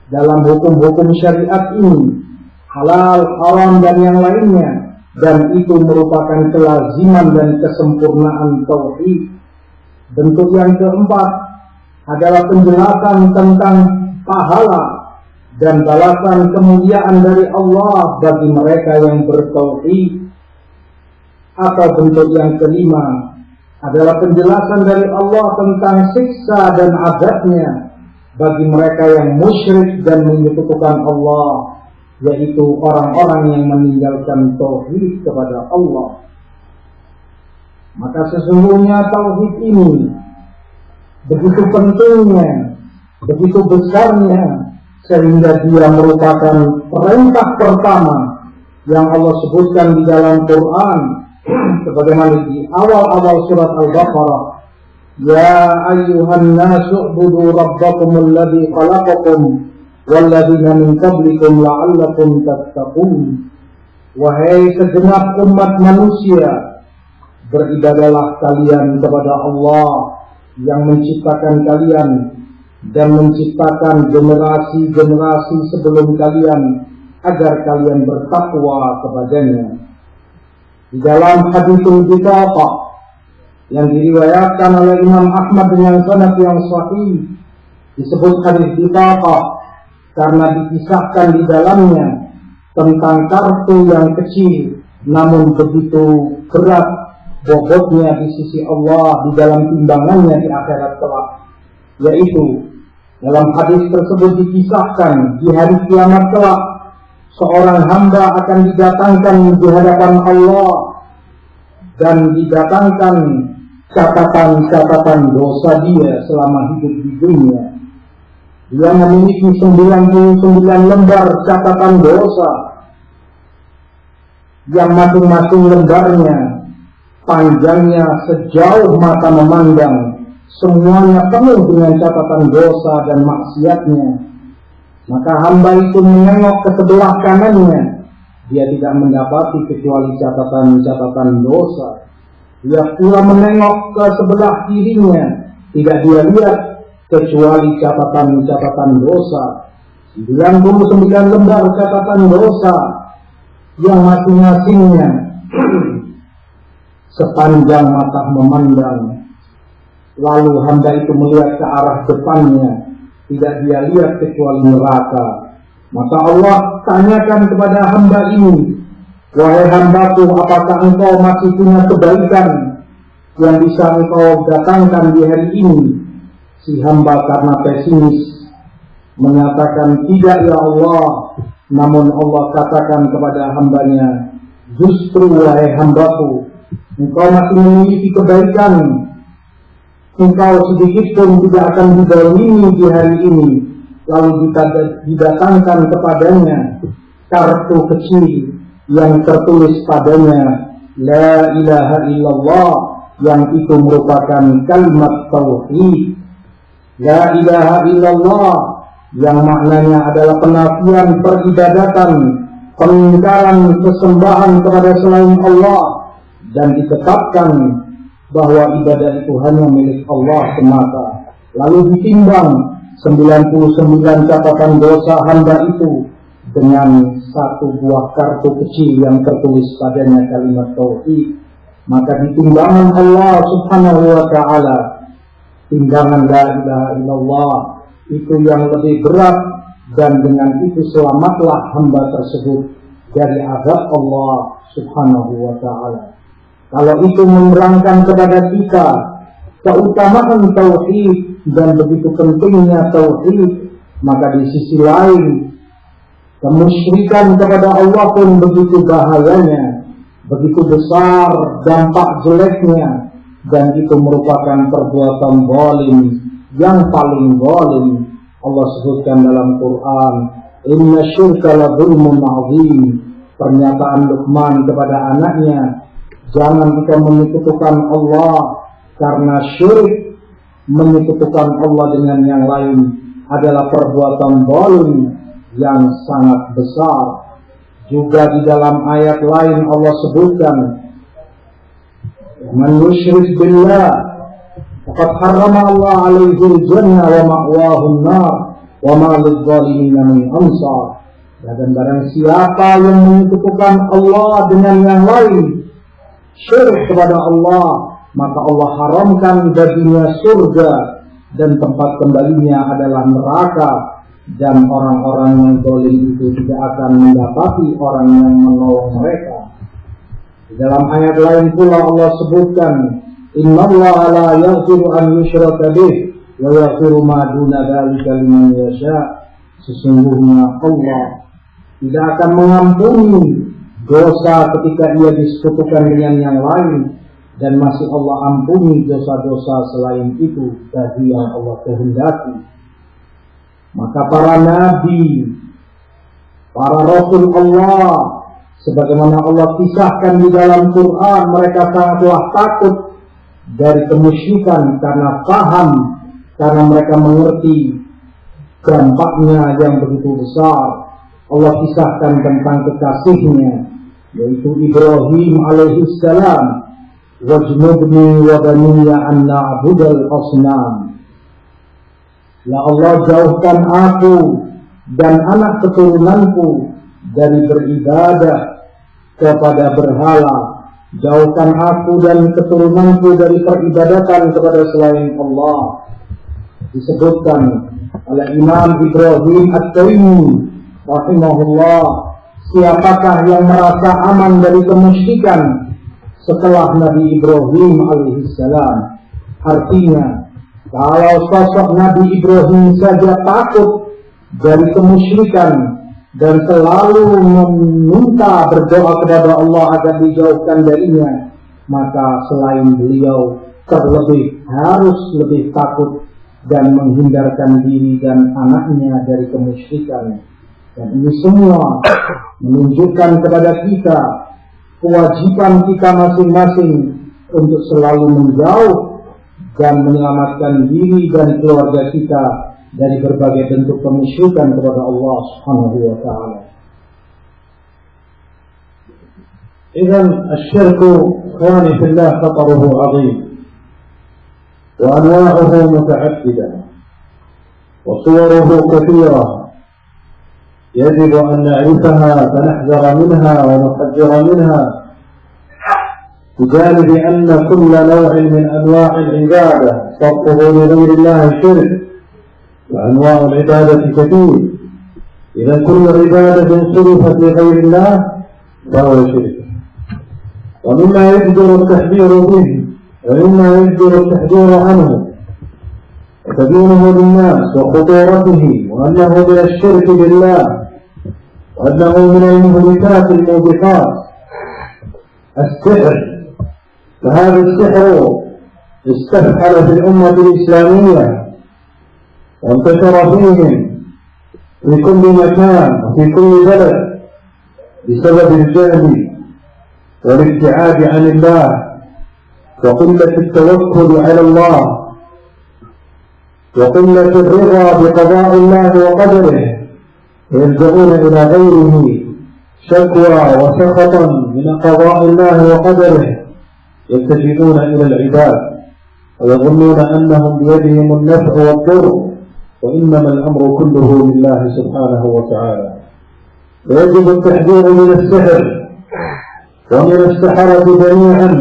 dalam hukum-hukum syariat ini, halal, haram dan yang lainnya, dan itu merupakan kelaziman dan kesempurnaan tauhid. Bentuk yang keempat adalah penjelasan tentang pahala dan balasan kemuliaan dari Allah bagi mereka yang bertauhid. Atau bentuk yang kelima adalah penjelasan dari Allah tentang siksa dan azabnya bagi mereka yang musyrik dan menyekutukan Allah, yaitu orang-orang yang meninggalkan tauhid kepada Allah. Maka sesungguhnya tauhid ini begitu pentingnya, begitu besarnya, sehingga dia merupakan perintah pertama yang Allah sebutkan di dalam Quran. Sebagaimana di awal-awal surat Al-Baqarah, ya ayyuhan nasu u'budu rabbakumul ladzi khalaqakum walladzina min qablikum la'allakum tattaqun. Wahai segenap umat manusia, beribadahlah kalian kepada Allah yang menciptakan kalian dan menciptakan generasi-generasi sebelum kalian agar kalian bertakwa kepadanya. Di dalam haditsul bitaqah yang diriwayatkan oleh Imam Ahmad dengan sanad yang sahih, disebut hadits bitaqah karena dikisahkan di dalamnya tentang kartu yang kecil namun begitu berat bobotnya di sisi Allah di dalam timbangannya di akhirat kelak. Yaitu dalam hadis tersebut dikisahkan di hari kiamat kelak seorang hamba akan didatangkan di hadapan Allah dan didatangkan catatan-catatan dosa dia selama hidup di dunia. Dia memiliki 99 lembar catatan dosa yang masing-masing lembarnya panjangnya sejauh mata memandang, semuanya penuh dengan catatan dosa dan maksiatnya. Maka hamba itu menengok ke sebelah kanannya, dia tidak mendapati kecuali catatan-catatan dosa. Dia pula menengok ke sebelah kirinya, tidak dia lihat kecuali catatan-catatan dosa. 99 lembar catatan dosa yang masing-masingnya sepanjang mata memandang. Lalu hamba itu melihat ke arah depannya, tidak dia lihat kecuali neraka. Maka Allah tanyakan kepada hamba ini, wahai hambaku, apakah engkau masih punya kebaikan yang bisa engkau datangkan di hari ini, si hamba karena pesimis menyatakan tidak ya Allah, namun Allah katakan kepada hambanya, justru wahai hambaku, engkau masih memiliki kebaikan, engkau sedikit pun tidak akan didolimi di hari ini. Lalu didatangkan kepadanya kartu kecil yang tertulis padanya La ilaha illallah, yang itu merupakan kalimat tauhid. La ilaha illallah yang maknanya adalah penafian peribadatan, pengingkaran sesembahan kepada selain Allah, dan ditetapkan bahwa ibadah itu hanya milik Allah semata. Lalu ditimbang 99 catatan dosa hamba itu dengan satu buah kartu kecil yang tertulis padanya kalimat tauhid. Maka di timbangan Allah subhanahu wa ta'ala, timbangan la ilaha illallah itu yang lebih berat, dan dengan itu selamatlah hamba tersebut dari azab Allah subhanahu wa ta'ala. Kalau itu menerangkan kepada kita keutamaan tauhid dan begitu pentingnya tauhid, maka di sisi lain kemusyrikan kepada Allah pun begitu bahayanya, begitu besar dampak jeleknya, dan itu merupakan perbuatan zalim yang paling zalim. Allah sebutkan dalam Quran, inna syirka la dzulmun azim. Pernyataan Luqman kepada anaknya, jangan kita menyekutukan Allah, karena syirik, menyekutukan Allah dengan yang lain, adalah perbuatan zalim yang sangat besar. Juga di dalam ayat lain Allah sebutkan, man yusyrik billah faqad harrama Allah alaihi al-jannah wa ma'wahu an-nar wa ma lidh-dhalimin min ansar. Dan barang siapa yang menyekutukan Allah dengan yang lain, syirik kepada Allah, maka Allah haramkan baginya surga, dan tempat kembalinya adalah neraka, dan orang-orang yang zalim itu tidak akan mendapati orang yang menolong mereka. Di dalam ayat lain pula Allah sebutkan, innallaha la yaghfiru an yushraka bih wa yaghfiru ma duna dzalika liman yasha. Sesungguhnya Allah tidak akan mengampuni dosa ketika ia disekutukan dengan yang lain, dan masih Allah ampuni dosa-dosa selain itu bagi yang Allah kehendaki. Maka para nabi, para rasul Allah, sebagaimana Allah kisahkan di dalam Quran, mereka sangatlah takut dari kemusyrikan karena paham, karena mereka mengerti dampaknya yang begitu besar. Allah kisahkan tentang kekasihnya, yaitu Ibrahim alaihissalam, wajnubni wa baniya an na'budal asnam. Ya Allah, jauhkan aku dan anak keturunanku dari beribadah kepada berhala. Jauhkan aku dan keturunanku dari peribadatan kepada selain Allah. Disebutkan oleh Imam Ibrahim At-Taimi rahimahullah, siapakah yang merasa aman dari kemusyrikan setelah Nabi Ibrahim alaihissalam? Artinya, kalau sosok Nabi Ibrahim saja takut dari kemusyrikan dan selalu meminta berdoa kepada Allah agar dijauhkan darinya, maka selain beliau terlebih harus lebih takut dan menghindarkan diri dan anaknya dari kemusyrikan. Dan ini semua menunjukkan kepada kita kewajiban kita masing-masing untuk selalu menjauh dan menyelamatkan diri dan keluarga kita dari berbagai bentuk kemusyrikan kepada Allah Subhanahu wa ta'ala. Idzan asy-syirku ikhwani fillah khataruhu 'azim wa anwa'uhu muta'addidah wa suwaruhu katsirah. يجب أن نعرفها فنحذر منها ونحذر منها، بجانب أن كل نوع من أنواع العبادة صرفه لغير الله شرك، وأنواع العبادة كثير. إذا كل عبادة صرفت لغير الله فهو شرك. ومما يجدر التحذير به ومما يجدر التحذير عنه وتبيينه للناس وخطورته وأنه من الشرك بالله وأنه من المهلكات الموبقات السحر. فهذا السحر استفحل في الأمة الإسلامية وانتشر فيهم في كل مكان وفي كل بلد بسبب الجهل والابتعاد عن الله وقلة التوكل على الله وقلة الرضا بقضاء الله وقدره، يلجؤون إلى غيره شكوى وسخطا من قضاء الله وقدره، يلتجئون إلى العباد ويظنون أنهم بيدهم النفع والضر، وإنما الأمر كله لله سبحانه وتعالى. ويجب التحذير من السحر ومن السحرة جميعا،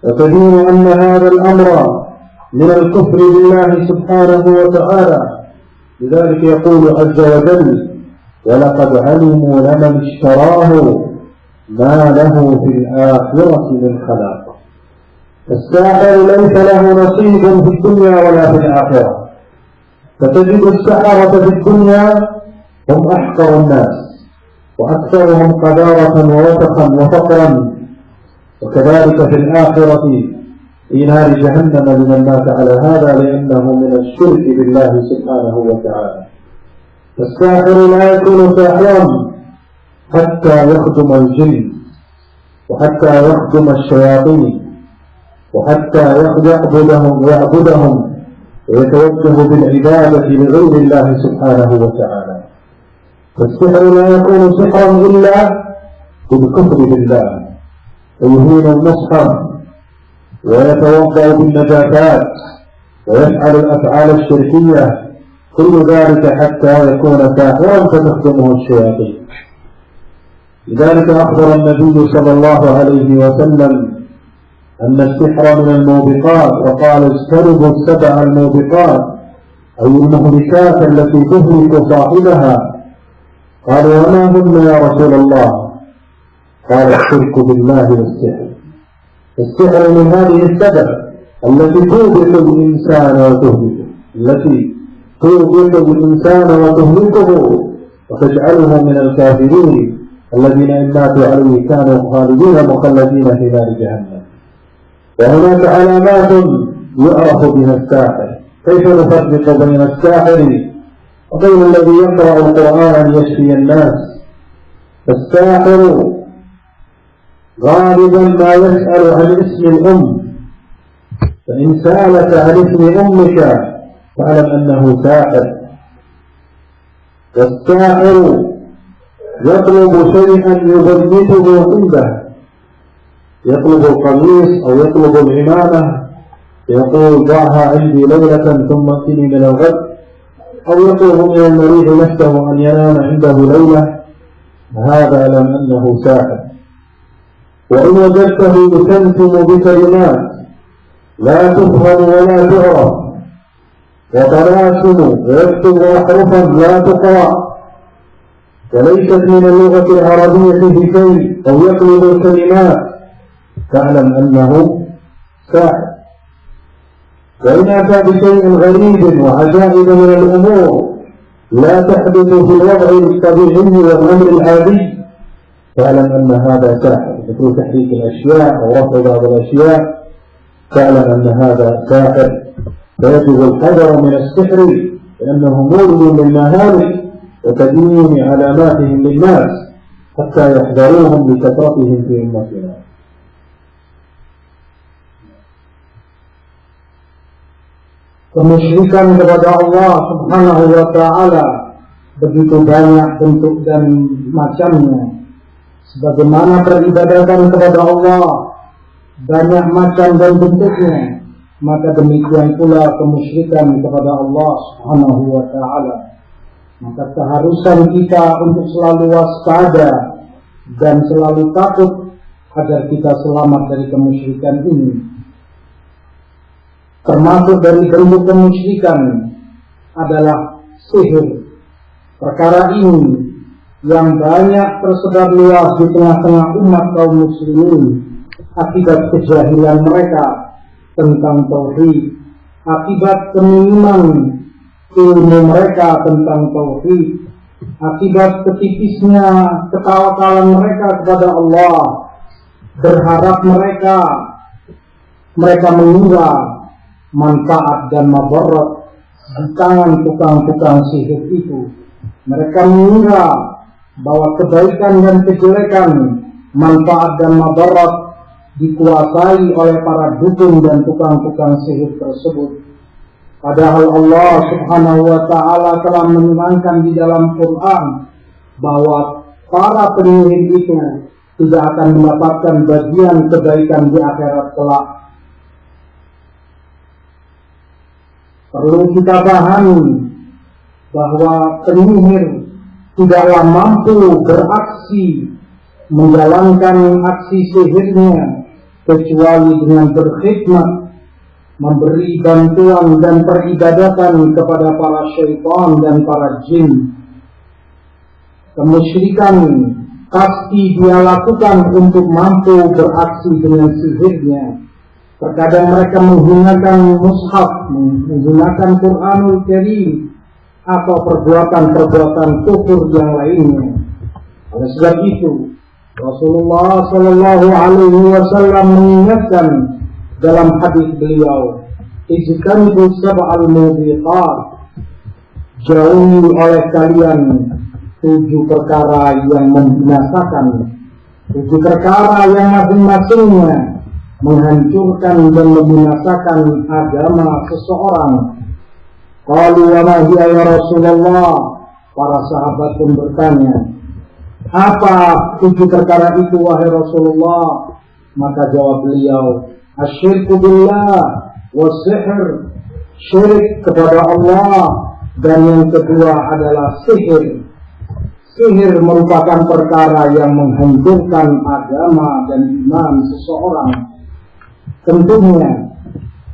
وتبين أن هذا الأمر من الكفر بالله سبحانه وتعالى. لذلك يقول عز وجل: ولقد علموا لمن اشتراه ما له في الآخرة من خلاق. الساحر ليس له نصيب في الدنيا ولا في الآخرة، فتجد السحرة في الدنيا هم أحقر الناس وأكثرهم قذارة ووسخا وفقرا، وكذلك في الآخرة في نار جهنم لمن مات على هذا، لأنه من الشرك بالله سبحانه وتعالى. الساحر لا يكون ساحرا حتى يخدم الجن وحتى يخدم الشياطين وحتى يعبدهم ويتوجه بالعبادة لغير الله سبحانه وتعالى. فالسحر لا يكون سحرا إلا بالكفر بالله، ويهين المصحف ويتوضأ بالنجاسات ويفعل الأفعال الشركية، كل ذلك حتى يكون ساحرا فتخدمه الشياطين. لذلك أخبر النبي صلى الله عليه وسلم أن السحر من الموبقات، وقال: اجتنبوا السبع الموبقات، أي المهلكات التي تهلك صاحبها. قالوا: وما هن يا رسول الله؟ قال: الشرك بالله والسحر. السحر من هذه السبع التي توبق الإنسان وتهلكه وتجعله من الكافرين الذين إن ماتوا عليه كانوا خالدين مخلدين في نار جهنم. وهناك علامات يعرف بها الساحر. كيف نفرق بين الساحر وبين الذي يقرأ القرآن ليشفي الناس؟ الساحر غالبا ما يسأل عن اسم الأم، فإن سألك عن اسم أمك فاعلم أنه ساحر. والساحر يطلب شيئا يبيته عنده، يطلب القميص أو يطلب العمامة، يقول: ضعها عندي ليلة ثم ائتني من الغد، أو يطلب من المريض نفسه أن ينام عنده ليلة. هذا اعلم أنه ساحر. وإن وجدته يتمتم بكلمات لا تفهم ولا تعرف، وطلاسم ويكتب أحرفا لا تقرأ وليست من اللغة العربية بشيء، أو يقلب الكلمات، فاعلم أنه ساحر. وإن أتى بشيء غريب وعجائب من الأمور لا تحدث في الوضع الطبيعي والأمر العادي، فاعلم أن هذا ساحر، مثل تحريك الأشياء أو رفع بعض الأشياء، فاعلم أن هذا ساحر. فيجب الحذر من السحر لأنه مورد للمهالك وتبيين علاماتهم للناس حتى يحذروهم لكثرتهم في أمتنا. Kemusyrikan kepada Allah Subhanahu wa Ta'ala begitu banyak bentuk dan macamnya. Sebagaimana peribadatan kepada Allah banyak macam dan bentuknya, maka demikian pula kemusyrikan kepada Allah Subhanahu wa Ta'ala. Maka keharusan kita untuk selalu waspada dan selalu takut agar kita selamat dari kemusyrikan ini. Termasuk dari bentuk kemusyrikan adalah sihir. Perkara ini yang banyak tersebar luas di tengah-tengah umat kaum muslimin akibat kejahilan mereka tentang tauhid, akibat keminiman ilmu mereka tentang tauhid, akibat ketipisnya ketawakalan mereka kepada Allah, berharap mereka mengira manfaat dan madarat di tangan tukang-tukang sihir itu. Mereka mengira bahwa kebaikan dan kejelekan, manfaat dan madarat dikuasai oleh para dukun dan tukang-tukang sihir tersebut. Padahal Allah Subhanahu wa ta'ala telah menerangkan di dalam Quran bahwa para penyihir itu tidak akan mendapatkan bagian kebaikan di akhirat kelak. Perlu kita pahami bahwa penyihir tidaklah mampu beraksi menjalankan aksi sihirnya kecuali dengan berkhidmat, memberi bantuan dan peribadatan kepada para syaitan dan para jin. Kemusyrikan pasti dia lakukan untuk mampu beraksi dengan sihirnya. Terkadang mereka menggunakan mushaf, menggunakan Quranul Karim atau perbuatan-perbuatan kufur yang lainnya. Oleh sebab itu, Rasulullah Shallallahu Alaihi Wasallam mengingatkan dalam hadis beliau, "Ijtanibu sab'al mubiqat." Jauhi oleh kalian 7 perkara yang membinasakan, 7 perkara yang masing-masingnya menghancurkan dan membinasakan agama seseorang. Qalu wa ma hiya ya Rasulullah? Para sahabat pun bertanya, apa 7 perkara itu wahai Rasulullah? Maka jawab beliau, asyirku billah wa sihr, syirik kepada Allah, dan yang kedua adalah sihir. Sihir merupakan perkara yang menghancurkan agama dan iman seseorang. Tentunya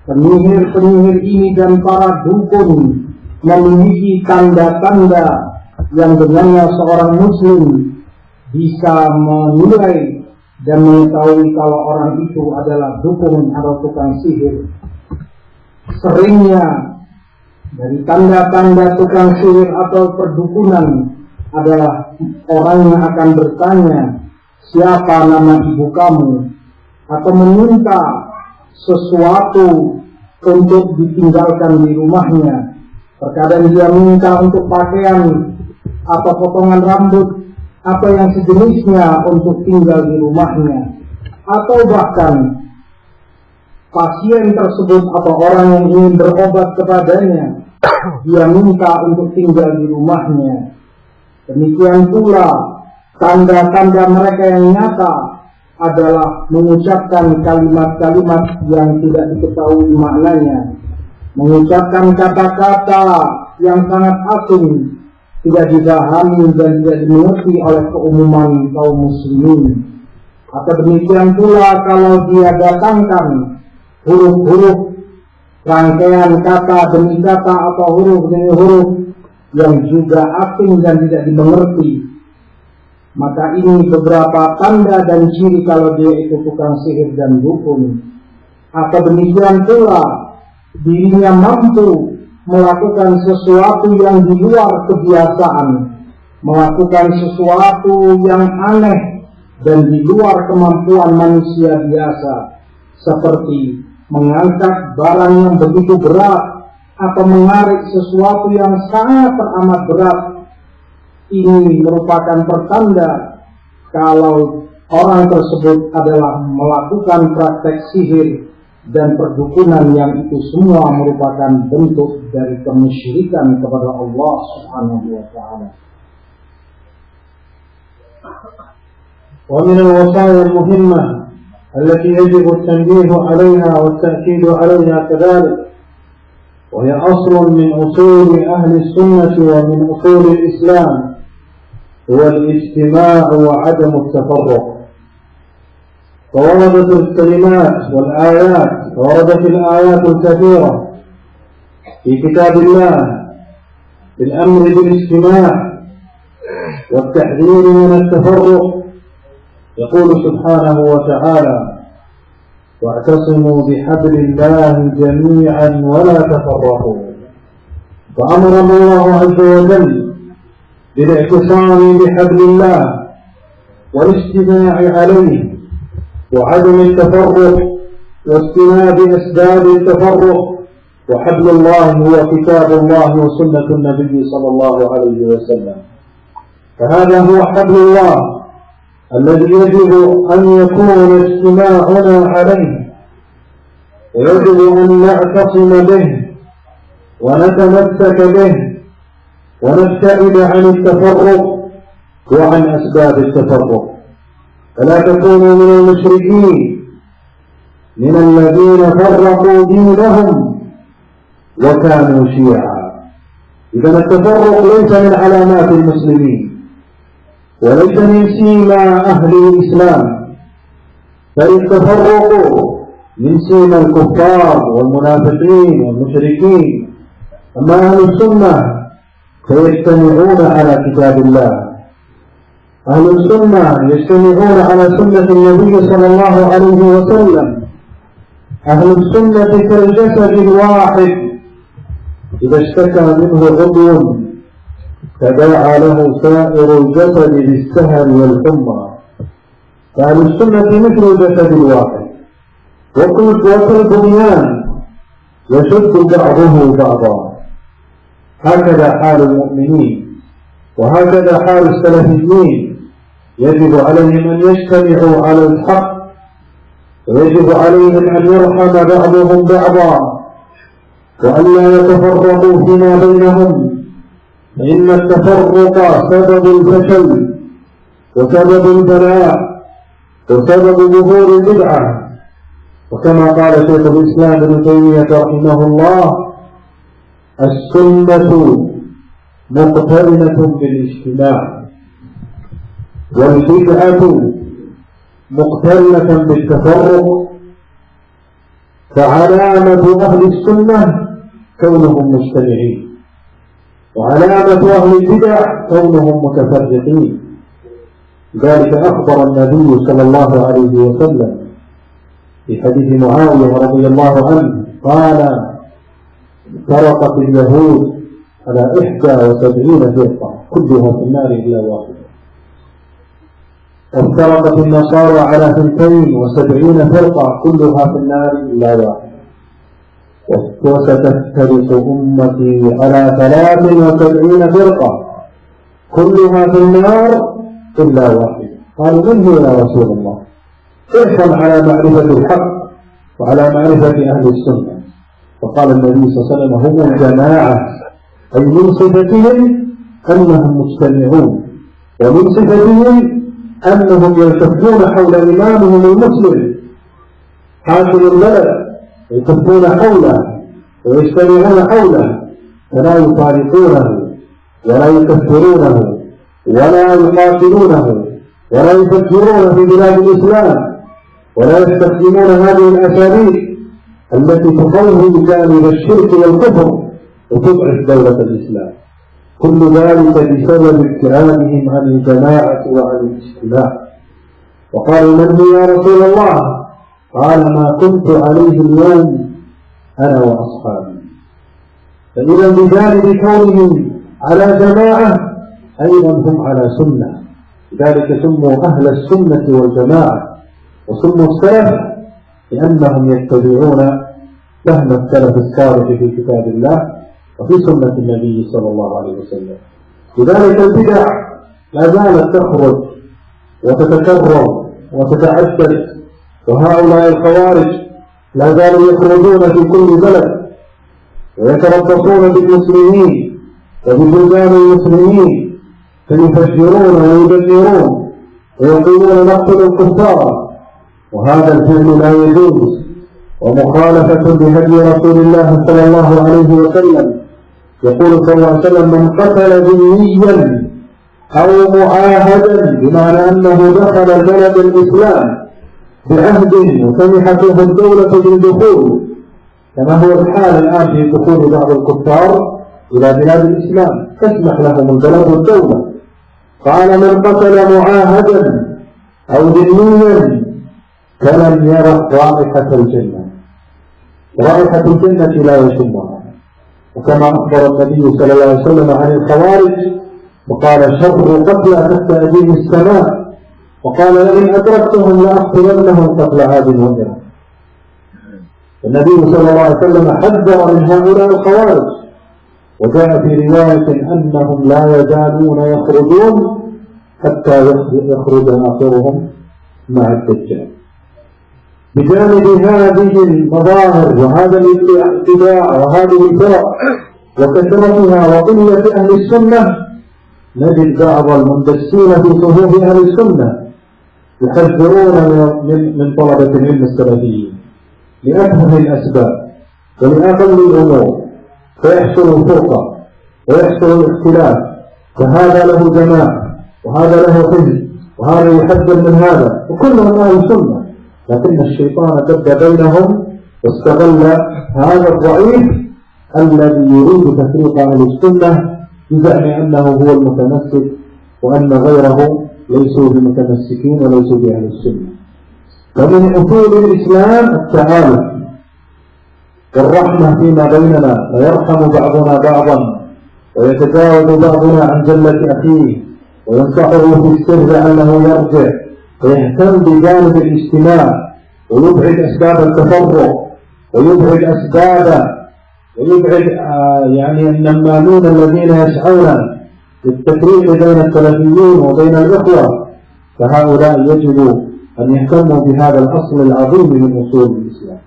penyihir-penyihir ini dan para dukun memiliki tanda-tanda yang dengannya seorang muslim bisa menilai dan mengetahui kalau orang itu adalah dukun atau tukang sihir. Seringnya dari tanda-tanda tukang sihir atau perdukunan adalah orang yang akan bertanya, siapa nama ibu kamu? Atau meminta sesuatu untuk ditinggalkan di rumahnya. Terkadang dia minta untuk pakaian atau potongan rambut atau yang sejenisnya untuk tinggal di rumahnya. Atau bahkan pasien tersebut atau orang yang ingin berobat kepadanya, dia minta untuk tinggal di rumahnya. Demikian pula tanda-tanda mereka yang nyata adalah mengucapkan kalimat-kalimat yang tidak diketahui maknanya, mengucapkan kata-kata yang sangat asing, tidak dipahami dan tidak dimengerti oleh keumuman kaum muslimin. Atau demikian pula kalau dia datangkan huruf-huruf, rangkaian kata demi kata atau huruf demi huruf yang juga asing dan tidak dimengerti, maka ini beberapa tanda dan ciri kalau dia itu tukang sihir dan dukun. Atau demikian pula dirinya mampu melakukan sesuatu yang di luar kebiasaan, melakukan sesuatu yang aneh dan di luar kemampuan manusia biasa, seperti mengangkat barang yang begitu berat atau menarik sesuatu yang sangat teramat berat. Ini merupakan pertanda kalau orang tersebut adalah melakukan praktek sihir dan perdukunan yang itu semua merupakan bentuk dari kemusyrikan kepada Allah Subhanahu wa ta'ala. Wa min al-wasaya al-muhimmah allati yajibu at-tanbihu 'alayha wa at-ta'kidu 'alayha kadhalik, wa hiya aslun min usul ahli as-sunnah wa min usul al-islam, هو الاجتماع وعدم التفرق. فوردت الكلمات والآيات، وردت الآيات الكثيرة في كتاب الله بالأمر بالاجتماع والتحذير من التفرق. يقول سبحانه وتعالى: واعتصموا بحبل الله جميعا ولا تفرقوا. فأمر الله عز وجل بالاعتصام بحبل الله والاجتماع عليه وعدم التفرق واجتناب أسباب التفرق. وحبل الله هو كتاب الله وسنة النبي صلى الله عليه وسلم. فهذا هو حبل الله الذي يجب أن يكون اجتماعنا عليه، ويجب أن نعتصم به ونتمسك به ونبتعد عن التفرق وعن أسباب التفرق. فلا تكونوا من المشركين من الذين فرقوا دينهم وكانوا شيعا. إذن التفرق ليس من علامات المسلمين وليس من سيما أهل الإسلام، بل التفرق من سيما الكفار والمنافقين والمشركين. أما أهل السنة فيجتمعون على كتاب الله، أهل السنة يجتمعون على سنة النبي صلى الله عليه وسلم. أهل السنة كالجسد الواحد إذا اشتكى منه عضو تداعى له سائر الجسد بالسهر والحمى. فأهل السنة مثل الجسد الواحد، وكالبنيان يشد بعضه بعضا. هكذا حال المؤمنين وهكذا حال السلفيين. يجب عليهم أن يجتمعوا على الحق، ويجب عليهم أن يرحم بعضهم بعضا وأن لا يتفرقوا فيما بينهم، فإن التفرق سبب الفشل وسبب البلاء وسبب ظهور البدعة. وكما قال شيخ الإسلام ابن تيمية رحمه الله: السنة مقترنة بالاجتماع، والبدعة مقترنة بالتفرق. فعلامة أهل السنة كونهم مجتمعين، وعلامة أهل البدع كونهم متفرقين. ذلك أخبر النبي صلى الله عليه وسلم في حديث معاوية رضي الله عنه قال: افترقت اليهود على 71 فرقة كلها في النار إلا واحدة، وافترقت النصارى على 72 فرقة كلها في النار إلا واحدة، وستفترق أمتي على 73 فرقة كلها في النار إلا واحدة. قالوا: من هو يا رسول الله؟ احرص على معرفة الحق وعلى معرفة أهل السنة. فقال النبي صلى الله عليه وسلم: هم الجماعة، أي من صفتهم أنهم مجتمعون، ومن صفتهم أنهم يلتفون حول إمامهم المسلم حاكم البلد، يلتفون حوله ويجتمعون حوله، فلا يفارقونه ولا يكفرونه ولا يقاتلونه ولا يفكرون في بلاد الإسلام، ولا يستخدمون هذه الأساليب التي تقوي جانب الشرك والكفر وتضعف دولة الإسلام. كل ذلك بسبب ابتعادهم عن الجماعة وعن الاجتماع. وقالوا: من هو يا رسول الله؟ قال: ما كنت عليه اليوم أنا وأصحابي. فإذا بجانب كونهم على جماعة أيضا هم على سنة، لذلك سموا أهل السنة والجماعة، وسموا السلف لأنهم يتبعون فهم السلف الصالح في كتاب الله وفي سنة النبي صلى الله عليه وسلم. لذلك البدع لا زالت تخرج وتتكرر وتتعدد، وهؤلاء الخوارج لا زالوا يخرجون في كل بلد ويتربصون بالمسلمين وببلدان المسلمين، فيفجرون ويدمرون ويقولون نقتل الكفار، وهذا الفعل لا يجوز ومخالفة بهدي رسول الله صلى الله عليه وسلم. يقول صلى الله عليه وسلم: من قتل ذميا أو معاهدا، بمعنى أنه دخل بلد الإسلام بعهد وسمحت له الدولة بالدخول، كما هو الحال الآن في دخول بعض الكفار إلى بلاد الإسلام تسمح لهم البلد والدولة. قال: من قتل معاهدا أو ذميا فلم يرى رائحة الجنة. رائحة الجنة لا يشمها. وكما أخبر النبي صلى الله عليه وسلم عن الخوارج وقال شر قتل حتى أدين السماء، وقال لئن أدركتهم لأقتلنهم قتل عاد وإرم. النبي صلى الله عليه وسلم حذر من هؤلاء الخوارج، وجاء في رواية أنهم لا يزالون يخرجون حتى يخرج آخرهم مع الدجال. بجانب هذه المظاهر وهذا الابتداع وهذه الفرق وكثرتها وقلة أهل السنة، نجد بعض المندسين في صفوف أهل السنة يحذرون من طلبة العلم السلفيين لأفهم الأسباب ولأقل الأمور، فيحصل الفرقة ويحصل الاختلاف، فهذا له جماعة وهذا له حزب وهذا يحذر من هذا، وكلهم أهل السنة، لكن الشيطان كد بينهم واستغل هذا الضعيف الذي يريد تفريق أهل السنة بزعم أنه هو المتمسك وأن غيره ليسوا بمتمسكين وليسوا بأهل السنة. فمن أصول الإسلام التعالف والرحمة فيما بيننا، ويرحم بعضنا بعضا ويتجاوز بعضنا عن جلة أخيه وينصحه في السر أنه يرجع ويهتم بجانب الاجتماع ويبعد أسباب التفرق ويبعد يعني النمامين الذين يسعون للتفريق بين السلفيين وبين الإخوة، فهؤلاء يجب أن يهتموا بهذا الأصل العظيم من أصول الإسلام.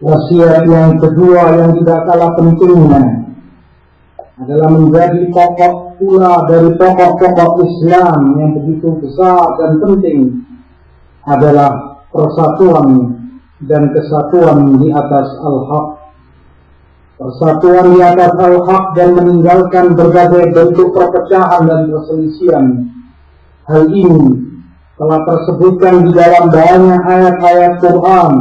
Wasiat yang kedua yang tidak kalah pentingnya adalah menjadi pokok pula dari pokok-pokok Islam yang begitu besar dan penting adalah persatuan dan kesatuan di atas al-haq. Persatuan di atas al-haq dan meninggalkan berbagai bentuk perpecahan dan perselisihan. Hal ini telah tersebutkan di dalam banyak ayat-ayat Quran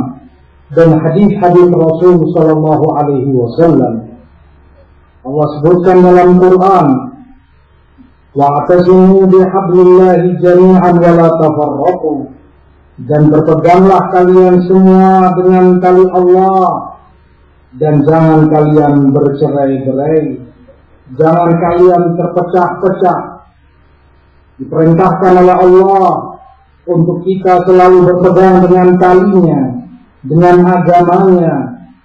dan hadis-hadis Rasul sallallahu alaihi wasallam. Allah sebutkan dalam Quran, wa'tasimu bihablillahi jami'an wa la tafarraqu, dan berpeganglah kalian semua dengan tali Allah dan jangan kalian bercerai-berai, jangan kalian terpecah-pecah. Diperintahkan oleh Allah untuk kita selalu berpegang dengan talinya, dengan agamanya,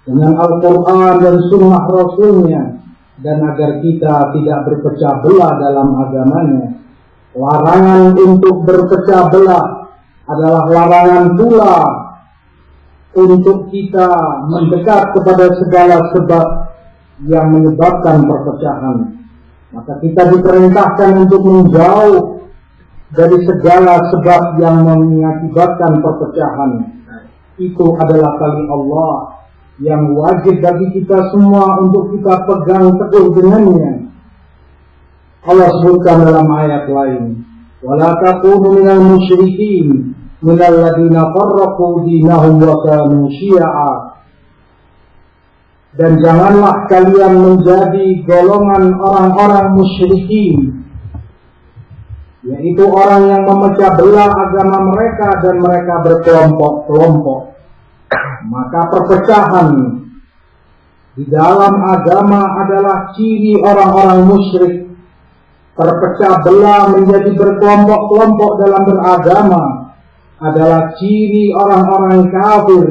dengan Al-Quran dan Sunnah Rasulnya, dan agar kita tidak berpecah belah dalam agamanya. Larangan untuk berpecah belah adalah larangan pula untuk kita mendekat kepada segala sebab yang menyebabkan perpecahan. Maka kita diperintahkan untuk menjauh dari segala sebab yang mengakibatkan perpecahan. Itu adalah tali Allah yang wajib bagi kita semua untuk kita pegang teguh dengannya. Allah sebutkan dalam ayat lain, وَلَا تَكُونُوا مِنَ الْمُشْرِكِينَ مِنَ الَّذِينَ فَرَّقُوا دِينَهُمْ وَكَانُوا شِيَعًا. Dan janganlah kalian menjadi golongan orang-orang musyrikin, yaitu orang yang memecah belah agama mereka dan mereka berkelompok-kelompok. Maka perpecahan di dalam agama adalah ciri orang-orang musyrik. Terpecah belah menjadi berkelompok-kelompok dalam beragama adalah ciri orang-orang kafir,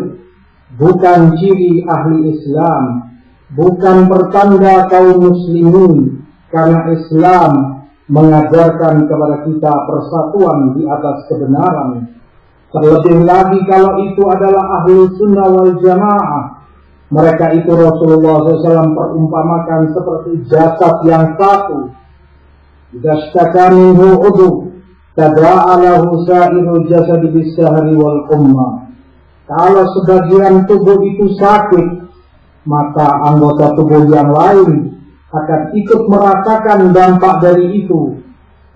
bukan ciri ahli Islam, bukan pertanda kaum muslimin, karena Islam mengajarkan kepada kita persatuan di atas kebenaran. Terlebih lagi kalau itu adalah ahli sunnah wal jamaah, mereka itu Rasulullah SAW perumpamakan seperti jasad yang satu. Idza ishtaka minhu udhu tada'a lahu sa'iru jasad bis-sahri wal humma. Kalau sebagian tubuh itu sakit, maka anggota tubuh yang lain akan ikut merasakan dampak dari itu,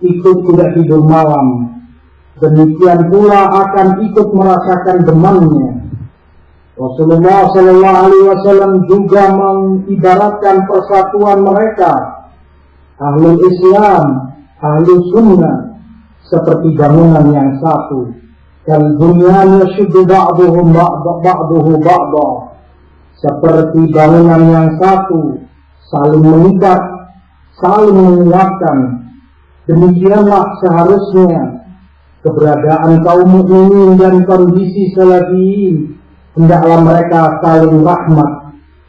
ikut tidak tidur malam. Demikian pula akan ikut merasakan demamnya. Rasulullah SAW juga mengibaratkan persatuan mereka, Ahlul Islam, Ahlul Sunnah, seperti bangunan yang satu. Kal bunyan yashuddu ba'duhu ba'da, seperti bangunan yang satu, saling mengikat, saling menguatkan. Demikianlah seharusnya keberadaan kaum mukminin dan kondisi salafiyin. Hendaklah mereka saling rahmat,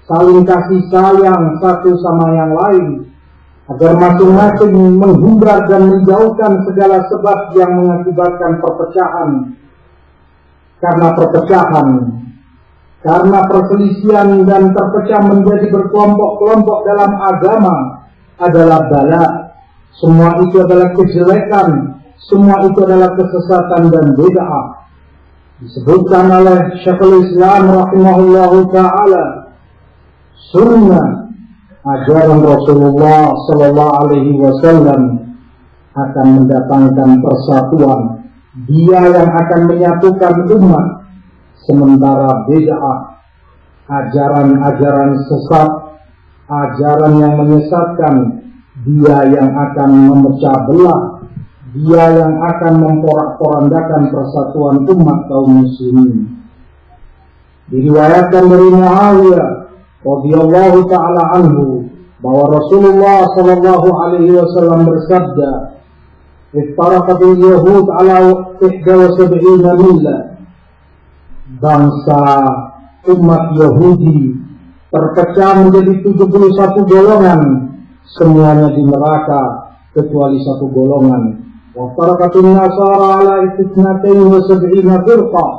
saling kasih sayang satu sama yang lain, agar masing-masing menghindar dan menjauhkan segala sebab yang mengakibatkan perpecahan. Karena perselisihan dan terpecah menjadi berkelompok-kelompok dalam agama adalah bala. Semua itu adalah kejelekan, semua itu adalah kesesatan dan bid'ah. Disebutkan oleh Syekhul Islam rahimahullahu ta'ala, sunnah ajaran Rasulullah sallallahu alaihi wasallam akan mendatangkan persatuan. Dia yang akan menyatukan umat, sementara bid'ah, ajaran-ajaran sesat, ajaran yang menyesatkan, dia yang akan memecah belah, dia yang akan memporak-porandakan persatuan umat kaum muslimin. Diriwayatkan dari Muawiyah radhiyallahu taala anhu bahwa Rasulullah sallallahu alaihi wasallam bersabda, "Iftaraqatil yahud ala 71 millah." Bangsa umat Yahudi terpecah menjadi 71 golongan, semuanya di neraka kecuali satu golongan. Waftaraqatin nasara ala 72 firqah,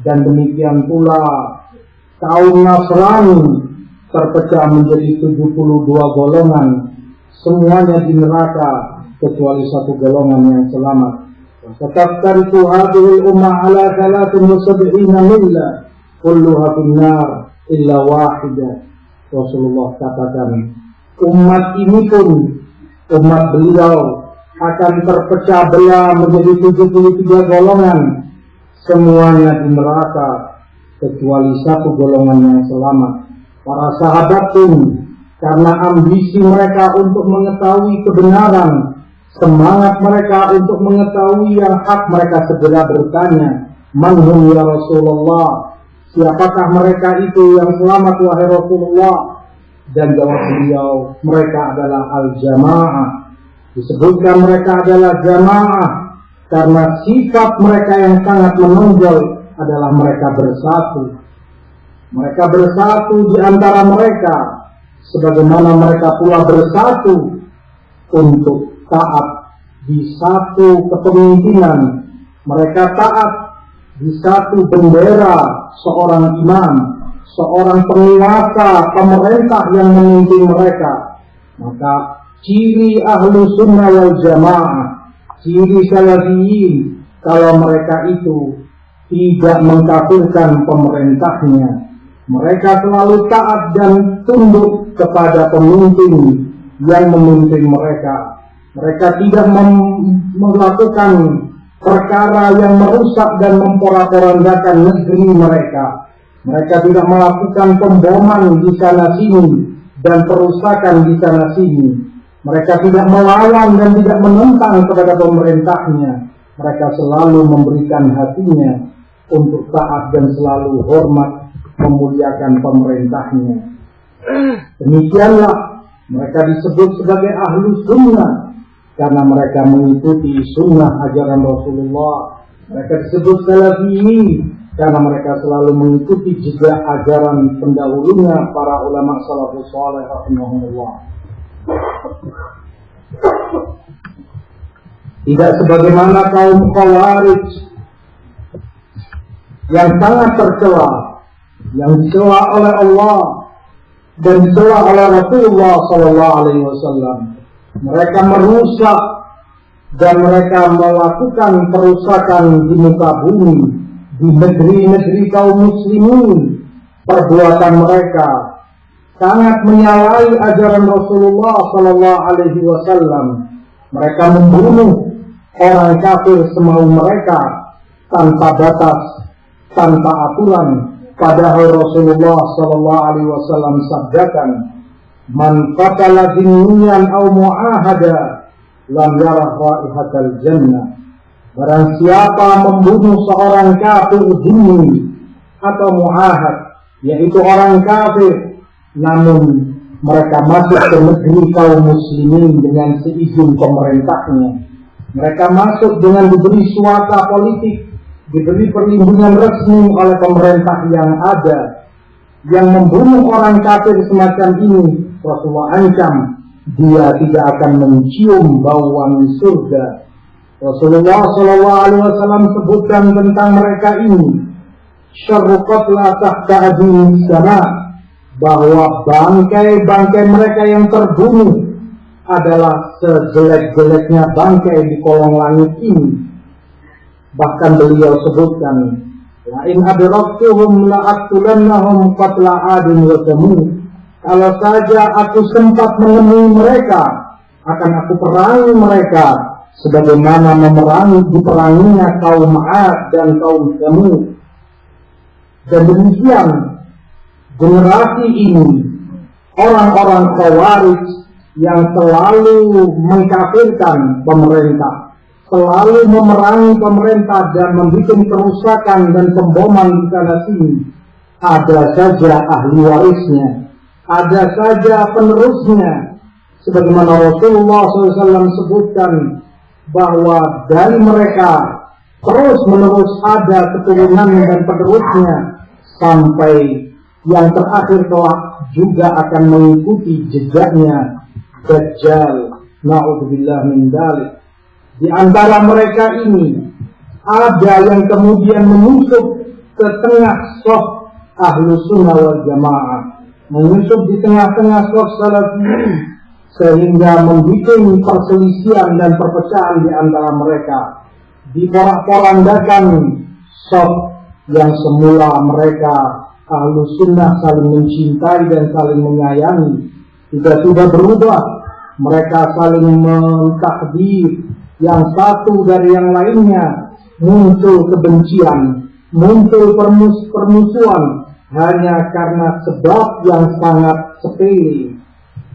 dan demikian pula kaum Nasrani terpecah menjadi 72 golongan, semuanya di neraka kecuali satu golongan yang selamat. Wataftariqu hadhihi al-ummah ala 73 millah kulluha fin-nar illa wahidah. Rasulullah katakan, umat ini pun, umat beliau akan terpecah belah menjadi 73 golongan, semuanya di neraka kecuali satu golongan yang selamat. Para sahabat pun karena ambisi mereka untuk mengetahui kebenaran, semangat mereka untuk mengetahui yang hak, mereka segera bertanya, "Man hum ya Rasulullah?" Siapakah mereka itu yang selamat wahai Rasulullah? Dan jawab beliau, mereka adalah al-jamaah. Disebutkan mereka adalah jamaah karena sifat mereka yang sangat menonjol adalah mereka bersatu. Mereka bersatu di antara mereka, sebagaimana mereka pula bersatu untuk taat di satu kepemimpinan. Mereka taat di satu bendera seorang imam, seorang penguasa, pemerintah yang memimpin mereka. Maka ciri ahlu sunnah wal jamaah, ciri salafiyin, kalau mereka itu tidak mengkafirkan pemerintahnya, mereka selalu taat dan tunduk kepada pemimpin yang memimpin mereka. Mereka tidak melakukan perkara yang merusak dan memporak-porandakan negeri mereka. Mereka tidak melakukan pemboman di sana sini dan perusakan di sana sini. Mereka tidak melawan dan tidak menentang kepada pemerintahnya. Mereka selalu memberikan hatinya untuk taat dan selalu hormat memuliakan pemerintahnya. Demikianlah mereka disebut sebagai ahlu sunnah, karena mereka mengikuti sunnah ajaran Rasulullah. Mereka disebut salafiyin karena mereka selalu mengikuti jejak ajaran pendahulunya para ulama salafus saleh rahimahumullah. Tidak sebagaimana kaum Khawarij yang sangat tercela, yang dicela oleh Allah dan dicela oleh Rasulullah sallallahu alaihi wasallam. Mereka merusak dan mereka melakukan perusakan di muka bumi, di negeri-negeri kaum muslimin. Perbuatan mereka sangat menyalahi ajaran Rasulullah sallallahu alaihi wasallam. Mereka membunuh orang kafir semau mereka tanpa batas, tanpa aturan. Padahal Rasulullah sallallahu alaihi wasallam sabdakan, "Man qatala diniyan aw mu'ahada lam yarah raihatal jannah. Barang siapa membunuh seorang kafir dhimmi atau muahad, yaitu orang kafir, namun mereka masuk ke negeri kaum muslimin dengan seizin pemerintahnya. Mereka masuk dengan diberi suaka politik, diberi perlindungan resmi oleh pemerintah yang ada. Yang membunuh orang kafir semacam ini, Rasulullah ancam dia tidak akan mencium bau wangi surga. Rasulullah SAW sebutkan tentang mereka ini, syarru qatla tahta adin sama, bahwa bangkai-bangkai mereka yang terbunuh adalah sejelek-jeleknya bangkai di kolong langit ini. Bahkan beliau sebutkan, la in adraktuhum la aqtulannahum qatla adin wa thamud. Kalau saja aku sempat menemui mereka, akan aku perangi mereka sebagaimana diperanginya kaum Ad dan kaum Thamud. Dan demikian generasi ini, orang-orang Khawarij yang selalu mengkafirkan pemerintah, selalu memerangi pemerintah dan membuat kerusakan dan pemboman di sana sini, ada saja ahli warisnya, ada saja penerusnya. Sebagaimana Rasulullah SAW sebutkan bahwa dari mereka terus menerus ada keturunan dan penerusnya, sampai yang terakhir kelak juga akan mengikuti jejaknya Dajjal. Na'udzubillah min dzalik. Di antara mereka ini ada yang kemudian menyusup ke tengah shaf Ahlus Sunnah wal Jamaah, menyusup di tengah-tengah shaf Salafiyin, sehingga membuat perselisihan dan perpecahan di antara mereka. Diporak-porandakan shaf yang semula mereka Ahlus Sunnah saling mencintai dan saling menyayangi, tiba-tiba berubah. Mereka saling mentakdir yang satu dari yang lainnya, muncul kebencian, muncul permusuhan hanya karena sebab yang sangat sepele.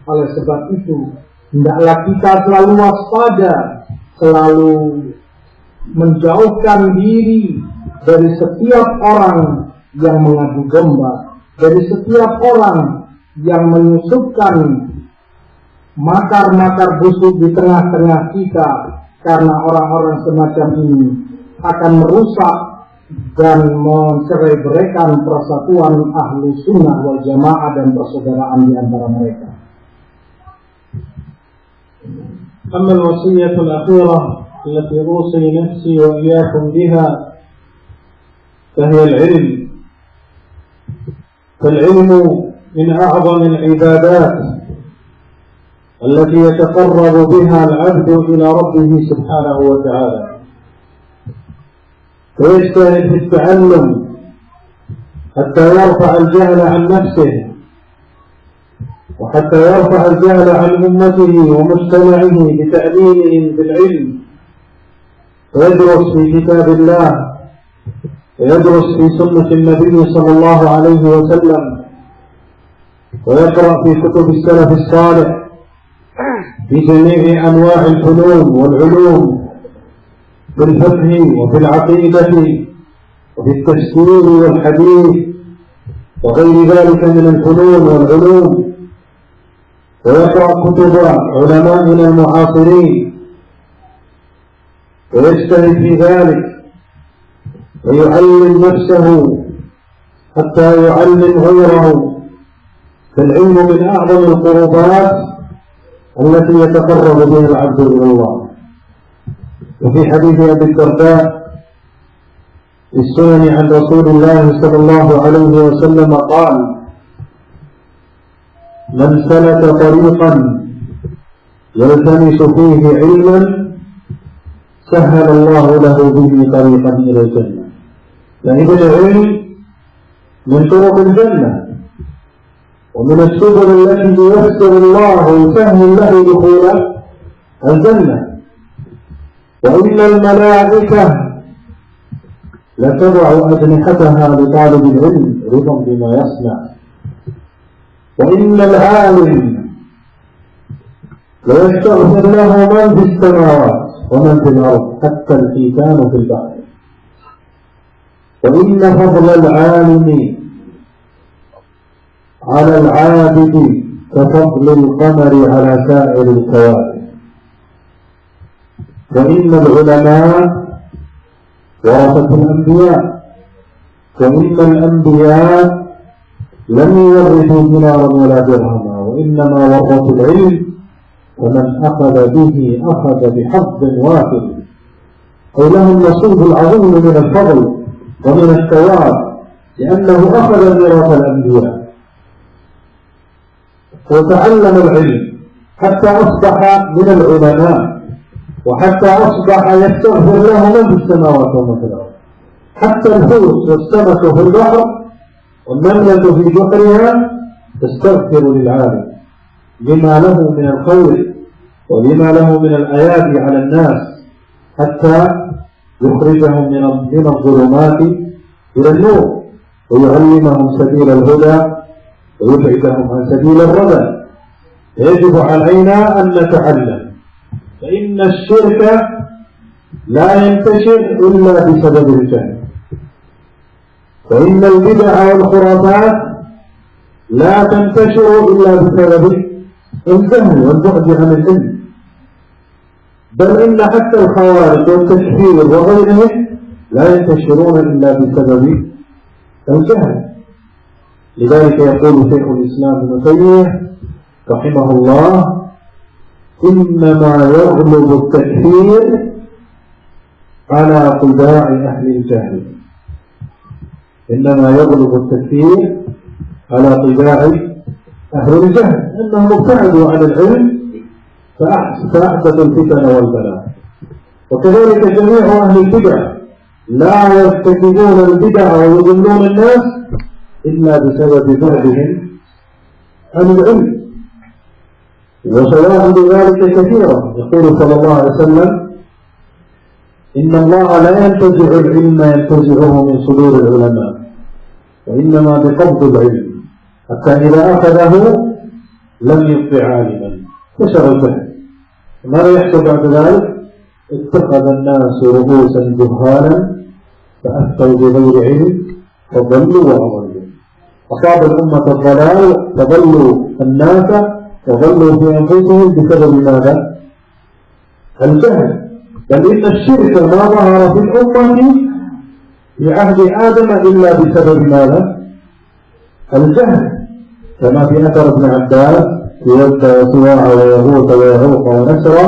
Oleh sebab itu, hendaklah kita selalu waspada, selalu menjauhkan diri dari setiap orang yang mengadu domba, dari setiap orang yang menyusupkan makar-makar busuk di tengah-tengah kita, karena orang-orang semacam ini akan merusak dan mencerai-beraikan persatuan Ahlu Sunnah wal Jamaah dan persaudaraan di antara mereka. أما الوصية الأخيرة التي أوصي نفسي وإياكم بها فهي العلم. فالعلم من أعظم العبادات التي يتقرب بها العبد إلى ربه سبحانه وتعالى، فيجتهد في التعلم حتى يرفع الجهل عن نفسه، وحتى يرفع الجهل عن أمته ومجتمعه بتعليمهم بالعلم، ويدرس في كتاب الله ويدرس في سنة النبي صلى الله عليه وسلم، ويقرأ في كتب السلف الصالح في جميع أنواع الفنون والعلوم، في الفقه وفي العقيدة وفي التفسير والحديث وغير ذلك من الفنون والعلوم، ويقرأ كتب علمائنا المعاصرين ويجتهد في ذلك ويعلم نفسه حتى يعلم غيره. فالعلم من أعظم القربات التي يتقرب بها العبد إلى الله. وفي حديث أبي الدرداء في السنن عن رسول الله صلى الله عليه وسلم قال: من سلك طريقا يلتمس فيه علما سهل الله له به طريقا إلى الجنة. فإذا العلم من طرق الجنة ومن السبل التي ييسر الله ويسهل له دخول الجنة. وإن الملائكة لتضع أجنحتها لطالب العلم رضا بما يصنع. وإن العالم ليستغفر له من في السماوات ومن في الأرض حتى الحيتان في البحر. وإن فضل العالم على العابد كفضل القمر على سائر الكواكب. وإن العلماء ورثة الأنبياء، وإن الأنبياء لم يورثوا دينارا ولا درهما، وإنما ورثوا العلم، ومن أخذ به أخذ بحظ وافر، أي له النصيب العظيم من الفضل ومن الثواب، لأنه أخذ ميراث الأنبياء وتعلم العلم حتى أصبح من العلماء، وحتى أصبح يستغفر له من في السماوات ومن في الأرض، حتى الحوت والسمك في البحر والنملة في جحرها تستغفر للعالم لما له من الخير ولما له من الآيات على الناس، حتى يخرجهم من الظلمات إلى النور، ويعلمهم سبيل الهدى ويبعدهم عن سبيل الردى. يجب علينا أن نتعلم، فإن الشرك لا ينتشر إلا بسبب الجهل، وإن البدع والخرافات لا تنتشر إلا بسبب الجهل والبعد عن العلم، بل إن حتى الخوارج والتكفير وغيرهم لا ينتشرون إلا بسبب الجهل. لذلك يقول شيخ الإسلام ابن تيمية رحمه الله: إنما يغلب التكفير على طباع أهل الجهل. إنما يغلب التكفير على طباع أهل الجهل، أنهم ابتعدوا عن العلم فأحدثوا الفتن والبلاء. وكذلك جميع أهل البدع لا يرتكبون البدع ويضلون الناس إلا بسبب بعدهم عن العلم، وشواهد ذلك كثيرة. يقول صلى الله عليه وسلم: إن الله لا ينتزع العلم ينتزعه من صدور العلماء، وإنما بقبض العلم، حتى إذا أخذه لم يبق عالما فشر الجهل. ماذا يحصل بعد ذلك؟ اتخذ الناس رؤوسا جهالا فأفتوا بغير علم فضلوا وأضلوا. أصاب الأمة الضلال فضلوا الناس وضلوا في أنفسهم بسبب ماذا؟ الجهل. بل إن الشرك ما ظهر في الأمة في عهد آدم إلا بسبب ماذا؟ الجهل، كما في أثر ابن عباس: يود وسواع ويغوث ويعوق ونسرا،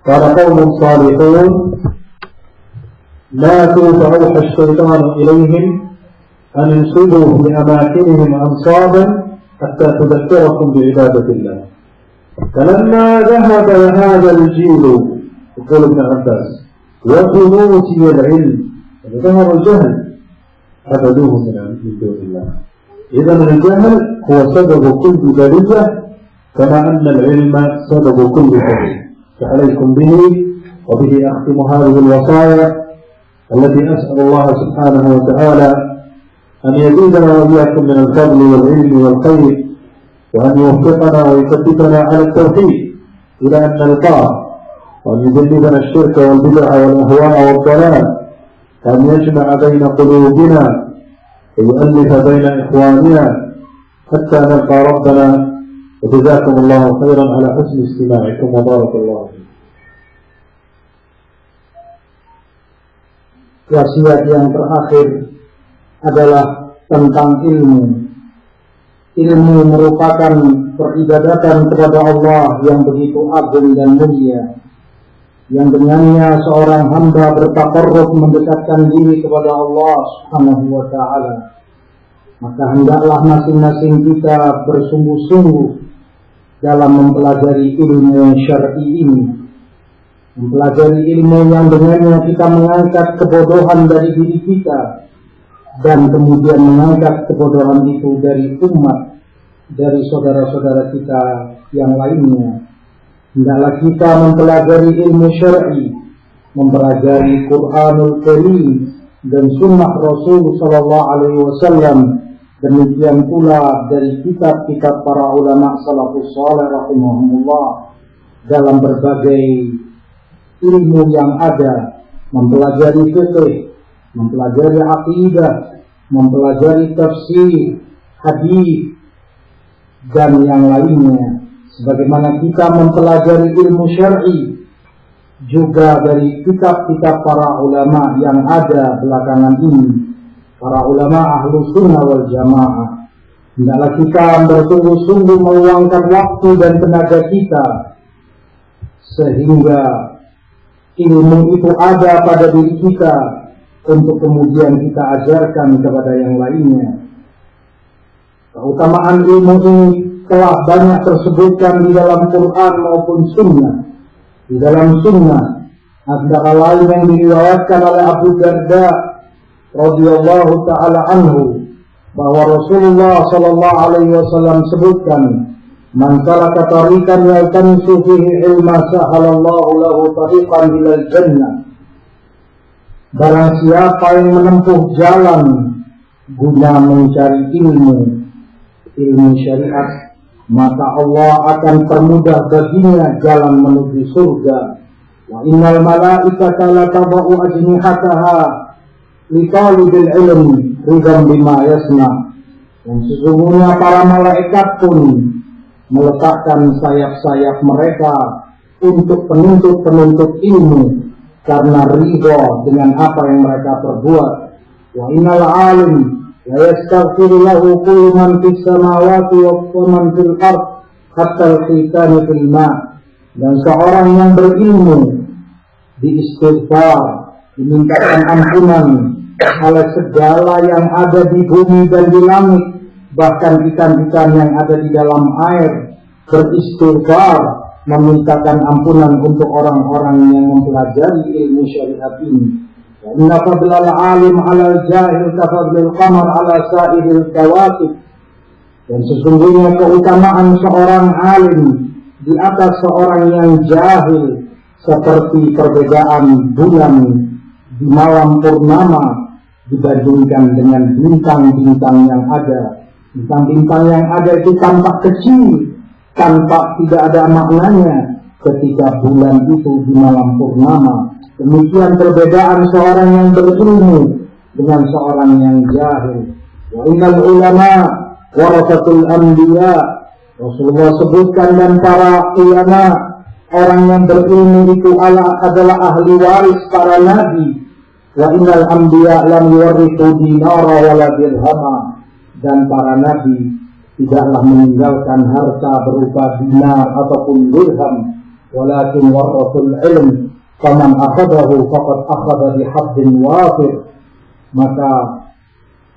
قال قوم صالحون ماتوا فأوحى الشيطان إليهم أن انصبوا في أماكنهم أنصابا حتى تذكركم بعبادة الله، فلما ذهب هذا الجيل، يقول ابن عباس، وتنوتي العلم ظهر الجهل عبدوه من دون الله. إذن الجهل هو سبب كل بلية، كما أن العلم سبب كل خير. فعليكم به، وبه أختم هذه الوصايا التي أسأل الله سبحانه وتعالى أن يزيدنا وإياكم من الفضل والعلم والخير، وأن يوفقنا ويثبتنا على التوحيد إلى أن نلقاه، وأن يجنبنا الشرك والبدع والأهواء والضلال، وأن يجمع بين قلوبنا ويؤلف بين إخواننا حتى نلقى ربنا. وجزاكم الله خيرا على حسن استماعكم، وبارك الله فيكم. Wasiat yang terakhir adalah tentang ilmu. Ilmu merupakan peribadatan kepada Allah yang begitu agung dan mulia, yang dengannya seorang hamba bertaqarrub mendekatkan diri kepada Allah Subhanahu wa ta'ala. Maka hendaklah masing-masing kita bersungguh-sungguh dalam mempelajari ilmu syar'i ini, mempelajari ilmu yang dengannya kita mengangkat kebodohan dari diri kita, dan kemudian mengangkat kebodohan itu dari umat, dari saudara-saudara kita yang lainnya. Hendaklah kita mempelajari ilmu syar'i, mempelajari Qur'anul Karim dan sunnah Rasul sallallahu alaihi wasallam. Demikian pula dari kitab-kitab para ulama salafus saleh rahimahumullah, dalam berbagai ilmu yang ada, mempelajari fikih, mempelajari akidah, mempelajari tafsir, hadis, dan yang lainnya. Sebagaimana kita mempelajari ilmu syar'i juga dari kitab-kitab para ulama yang ada belakangan ini, para ulama ahlu sunnah wal jamaah. Hendaklah kita bersungguh-sungguh meluangkan waktu dan tenaga kita sehingga ilmu itu ada pada diri kita untuk kemudian kita ajarkan kepada yang lainnya. Keutamaan ilmu ini telah banyak tersebutkan di dalam Quran maupun Sunnah. Di dalam Sunnah antara lain yang diriwayatkan oleh Abu Darda radhiyallahu taala anhu bahwa Rasulullah sallallahu alaihi wasallam sebutkan, "Man salaka tariqan yaltamisu fihi ilma sahalallahu lahu tariqan ilal jannah." Barang siapa yang menempuh jalan guna mencari ilmu syariat, maka Allah akan permudah baginya jalan menuju surga. Wa innal malaikata la tadau ajnihataha li talibil ilmi ridhan bima yasna. Dan sesungguhnya para malaikat pun meletakkan sayap-sayap mereka untuk penuntut-penuntut ilmu karena ridha dengan apa yang mereka perbuat. Wa innal alim la yastaghfiru lahu kullu man fis samawati wa man fil ard hatta al-khitan fil ma'. Dan seorang yang berilmu diistighfar, dimintakan ampunan oleh segala yang ada di bumi dan di langit, bahkan ikan-ikan yang ada di dalam air beristighfar, memintakan ampunan untuk orang-orang yang mempelajari ilmu syariat ini. Inna fadlal alim ala jahil kafadlil qamar ala sa'iril kawakib. Dan sesungguhnya keutamaan seorang alim di atas seorang yang jahil seperti perbedaan bulan di malam purnama dibandingkan dengan bintang-bintang yang ada. Bintang-bintang yang ada itu tampak kecil, tampak tidak ada maknanya ketika bulan itu di malam purnama. Demikian perbedaan seorang yang berilmu dengan seorang yang jahil. Wa innal ulama warasatul anbiya. Rasulullah sebutkan, dan para ulama, orang yang berilmu itu adalah ahli waris para nabi. Wa innal anbiya lam yuwarithu dinara wala dirhama. Dan para nabi tidaklah meninggalkan harta berupa dinar ataupun dirham, walakin warathul ilm. Faman akhadahu faqad akhadha bihaddin wafir. Maka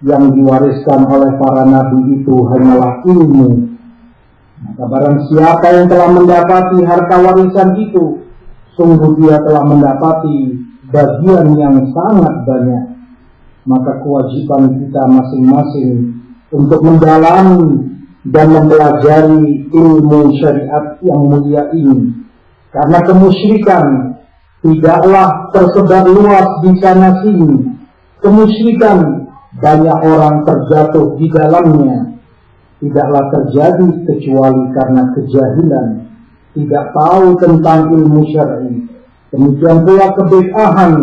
yang diwariskan oleh para nabi itu hanyalah ilmu. Maka barang siapa yang telah mendapati harta warisan itu, sungguh dia telah mendapati bagian yang sangat banyak. Maka kewajiban kita masing-masing untuk mendalami dan mempelajari ilmu syariat yang mulia ini. Karena kemusyrikan tidaklah tersebar luas di sana sini. Kemusyrikan banyak orang terjatuh di dalamnya. Tidaklah terjadi kecuali karena kejahilan, tidak tahu tentang ilmu syar'i. Demikian pula kebid'ahan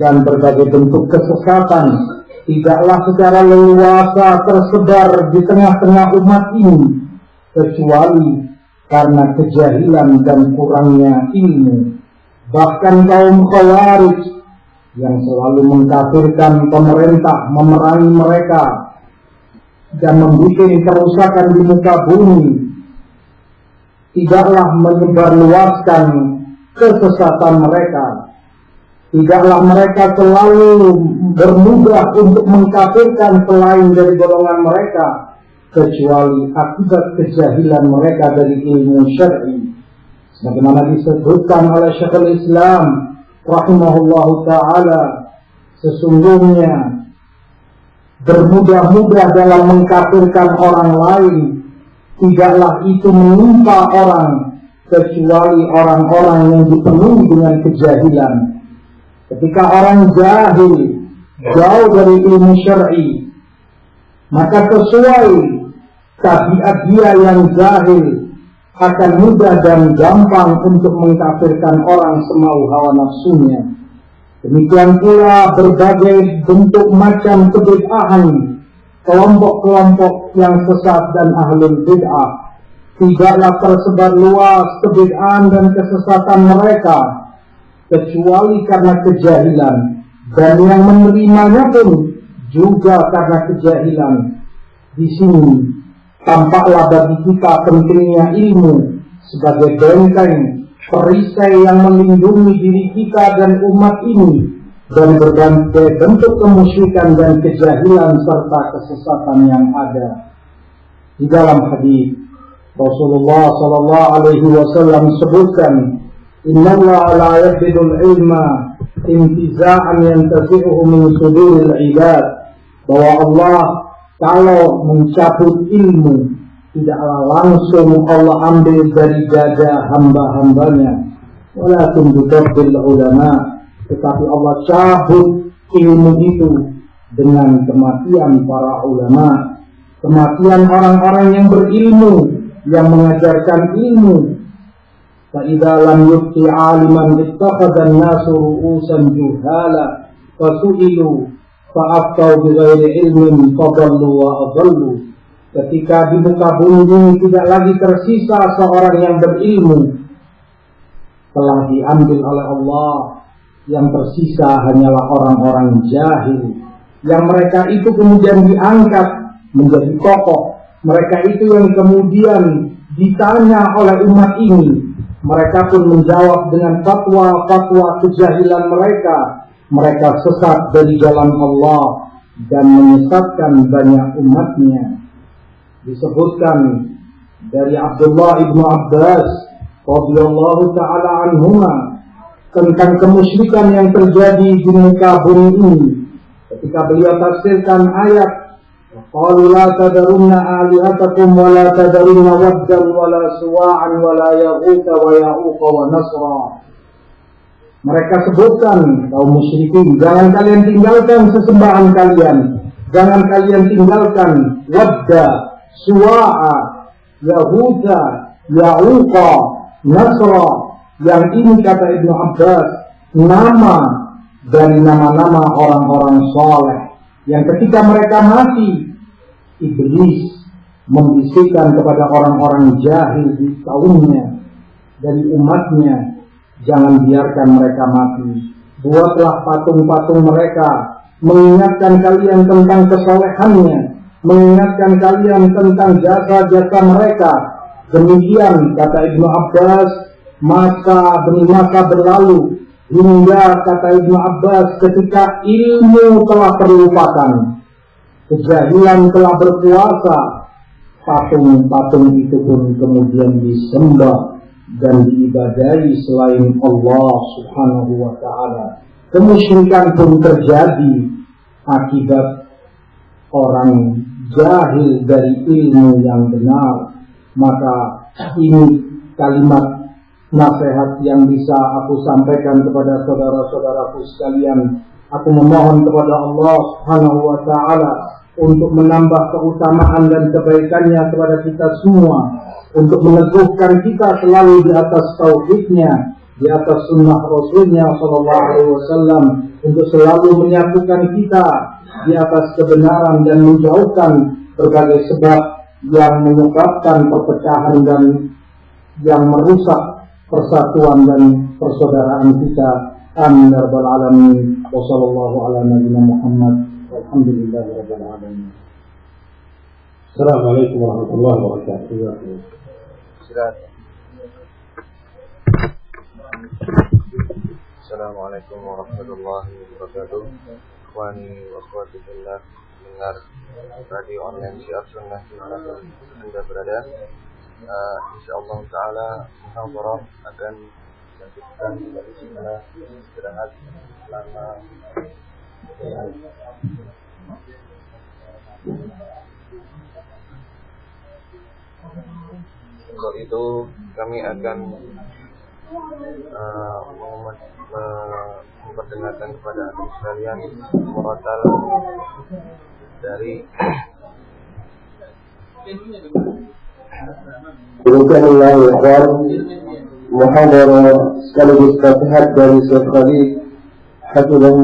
dan berbagai bentuk kesesatan tidaklah secara leluasa tersebar di tengah-tengah umat ini kecuali karena kejahilan dan kurangnya ilmu. Bahkan kaum Khawarij yang selalu mengkafirkan pemerintah, memerangi mereka dan membuat kerusakan di muka bumi, tidaklah menyebarluaskan kesesatan mereka. Tidaklah mereka selalu bermudah untuk mengkafirkan selain dari golongan mereka, kecuali akibat kejahilan mereka dari ilmu syar'i. Sebagaimana disebutkan oleh Syekhul Islam rahimahullahu ta'ala, sesungguhnya bermudah-mudah dalam mengkafirkan orang lain tidaklah itu menimpa orang kecuali orang-orang yang dipenuhi dengan kejahilan. Ketika orang jahil, jauh dari ilmu syar'i, maka sesuai tabiat dia yang jahil, akan mudah dan gampang untuk mengkafirkan orang semau hawa nafsunya. Demikian pula berbagai bentuk macam kebid'ahan kelompok-kelompok yang sesat dan ahlul bid'ah tidaklah tersebar luas kebid'ahan dan kesesatan mereka kecuali karena kejahilan, dan yang menerimanya pun juga karena kejahilan. Di sini tampaklah bagi kita pentingnya ilmu sebagai benteng perisai yang melindungi diri kita dan umat ini dari berbagai bentuk kemusyrikan dan kejahilan serta kesesatan yang ada. Di dalam hadis Rasulullah sallallahu alaihi wasallam sebutkan, "Innallaha la yaqbidul ilma intiza'an yantazi'uhu min suduril ibad." Bahwa Allah kalau mencabut ilmu tidaklah langsung Allah ambil dari dada hamba-hambanya, walakin biqabdil ulama, tetapi Allah cabut ilmu itu dengan kematian para ulama, kematian orang-orang yang berilmu, yang mengajarkan ilmu. Fa idza lam yubqi 'aliman ittakhadha an-nasu ru'usan juhala fasu'ilu fa'aftau bighairi ilmin fadallu wa adallu. Ketika di muka bumi tidak lagi tersisa seorang yang berilmu, telah diambil oleh Allah. Yang tersisa hanyalah orang-orang jahil, yang mereka itu kemudian diangkat menjadi tokoh. Mereka itu yang kemudian ditanya oleh umat ini. Mereka pun menjawab dengan fatwa-fatwa kejahilan mereka. Mereka sesat dari jalan Allah dan menyesatkan banyak umatnya. Disebutkan dari Abdullah ibnu Abbas radhiyallahu ta'ala anhuma tentang kemusyrikan yang terjadi di muka bumi ini ketika beliau tafsirkan ayat qalu la tadarunna alihatakum wa la tadarunna waddan wa la suwa'an wa la yaghutha wa ya'uqa wa nasra. Mereka sebutkan, kaum musyrikin, jangan kalian tinggalkan sesembahan kalian, jangan kalian tinggalkan wadda, suwa'a, yaghutha, ya'uqa, nasra. Yang ini kata Ibnu Abbas nama dari nama-nama orang-orang saleh yang ketika mereka mati, iblis membisikkan kepada orang-orang jahil di kaumnya dari umatnya, jangan biarkan mereka mati, buatlah patung-patung mereka, mengingatkan kalian tentang kesolehannya, mengingatkan kalian tentang jasa-jasa mereka. Demikian kata Ibnu Abbas, masa demi masa berlalu hingga kata Ibnu Abbas ketika ilmu telah terlupakan, kejahilan telah berkuasa, patung-patung itu pun kemudian disembah dan diibadahi selain Allah Subhanahu wa ta'ala. Kemusyrikan pun terjadi akibat orang jahil dari ilmu yang benar. Maka ini kalimat nasihat yang bisa aku sampaikan kepada saudara-saudaraku sekalian. Aku memohon kepada Allah Subhanahu wa ta'ala untuk menambah keutamaan dan kebaikannya kepada kita semua, untuk meneguhkan kita selalu di atas tauhidnya, di atas sunnah Rasulnya sallallahu alaihi wasallam, untuk selalu menyatukan kita di atas kebenaran dan menjauhkan berbagai sebab yang menyebabkan perpecahan dan yang merusak persatuan dan persaudaraan kita. Amin ya rabbal alamin. Wa sallallahu ala nabiyyina Muhammad walhamdulillahi rabbil alamin. Assalamualaikum warahmatullahi wabarakatuh. Assalamualaikum warahmatullahi wabarakatuh. Ikhwani wa akhwati fillah, mendengar radio online Syiar Sunnah dimanapun Anda berada. InsyaAllah ta'ala muhawarah akan dilanjutkan dari setelah istirahat selama untuk itu kami akan memperdengarkan kepada anda sekalian murotal dari Demikianlah ikhwan, muhadarah sekaligus nasihat dari Syekh Khalid hafizahullah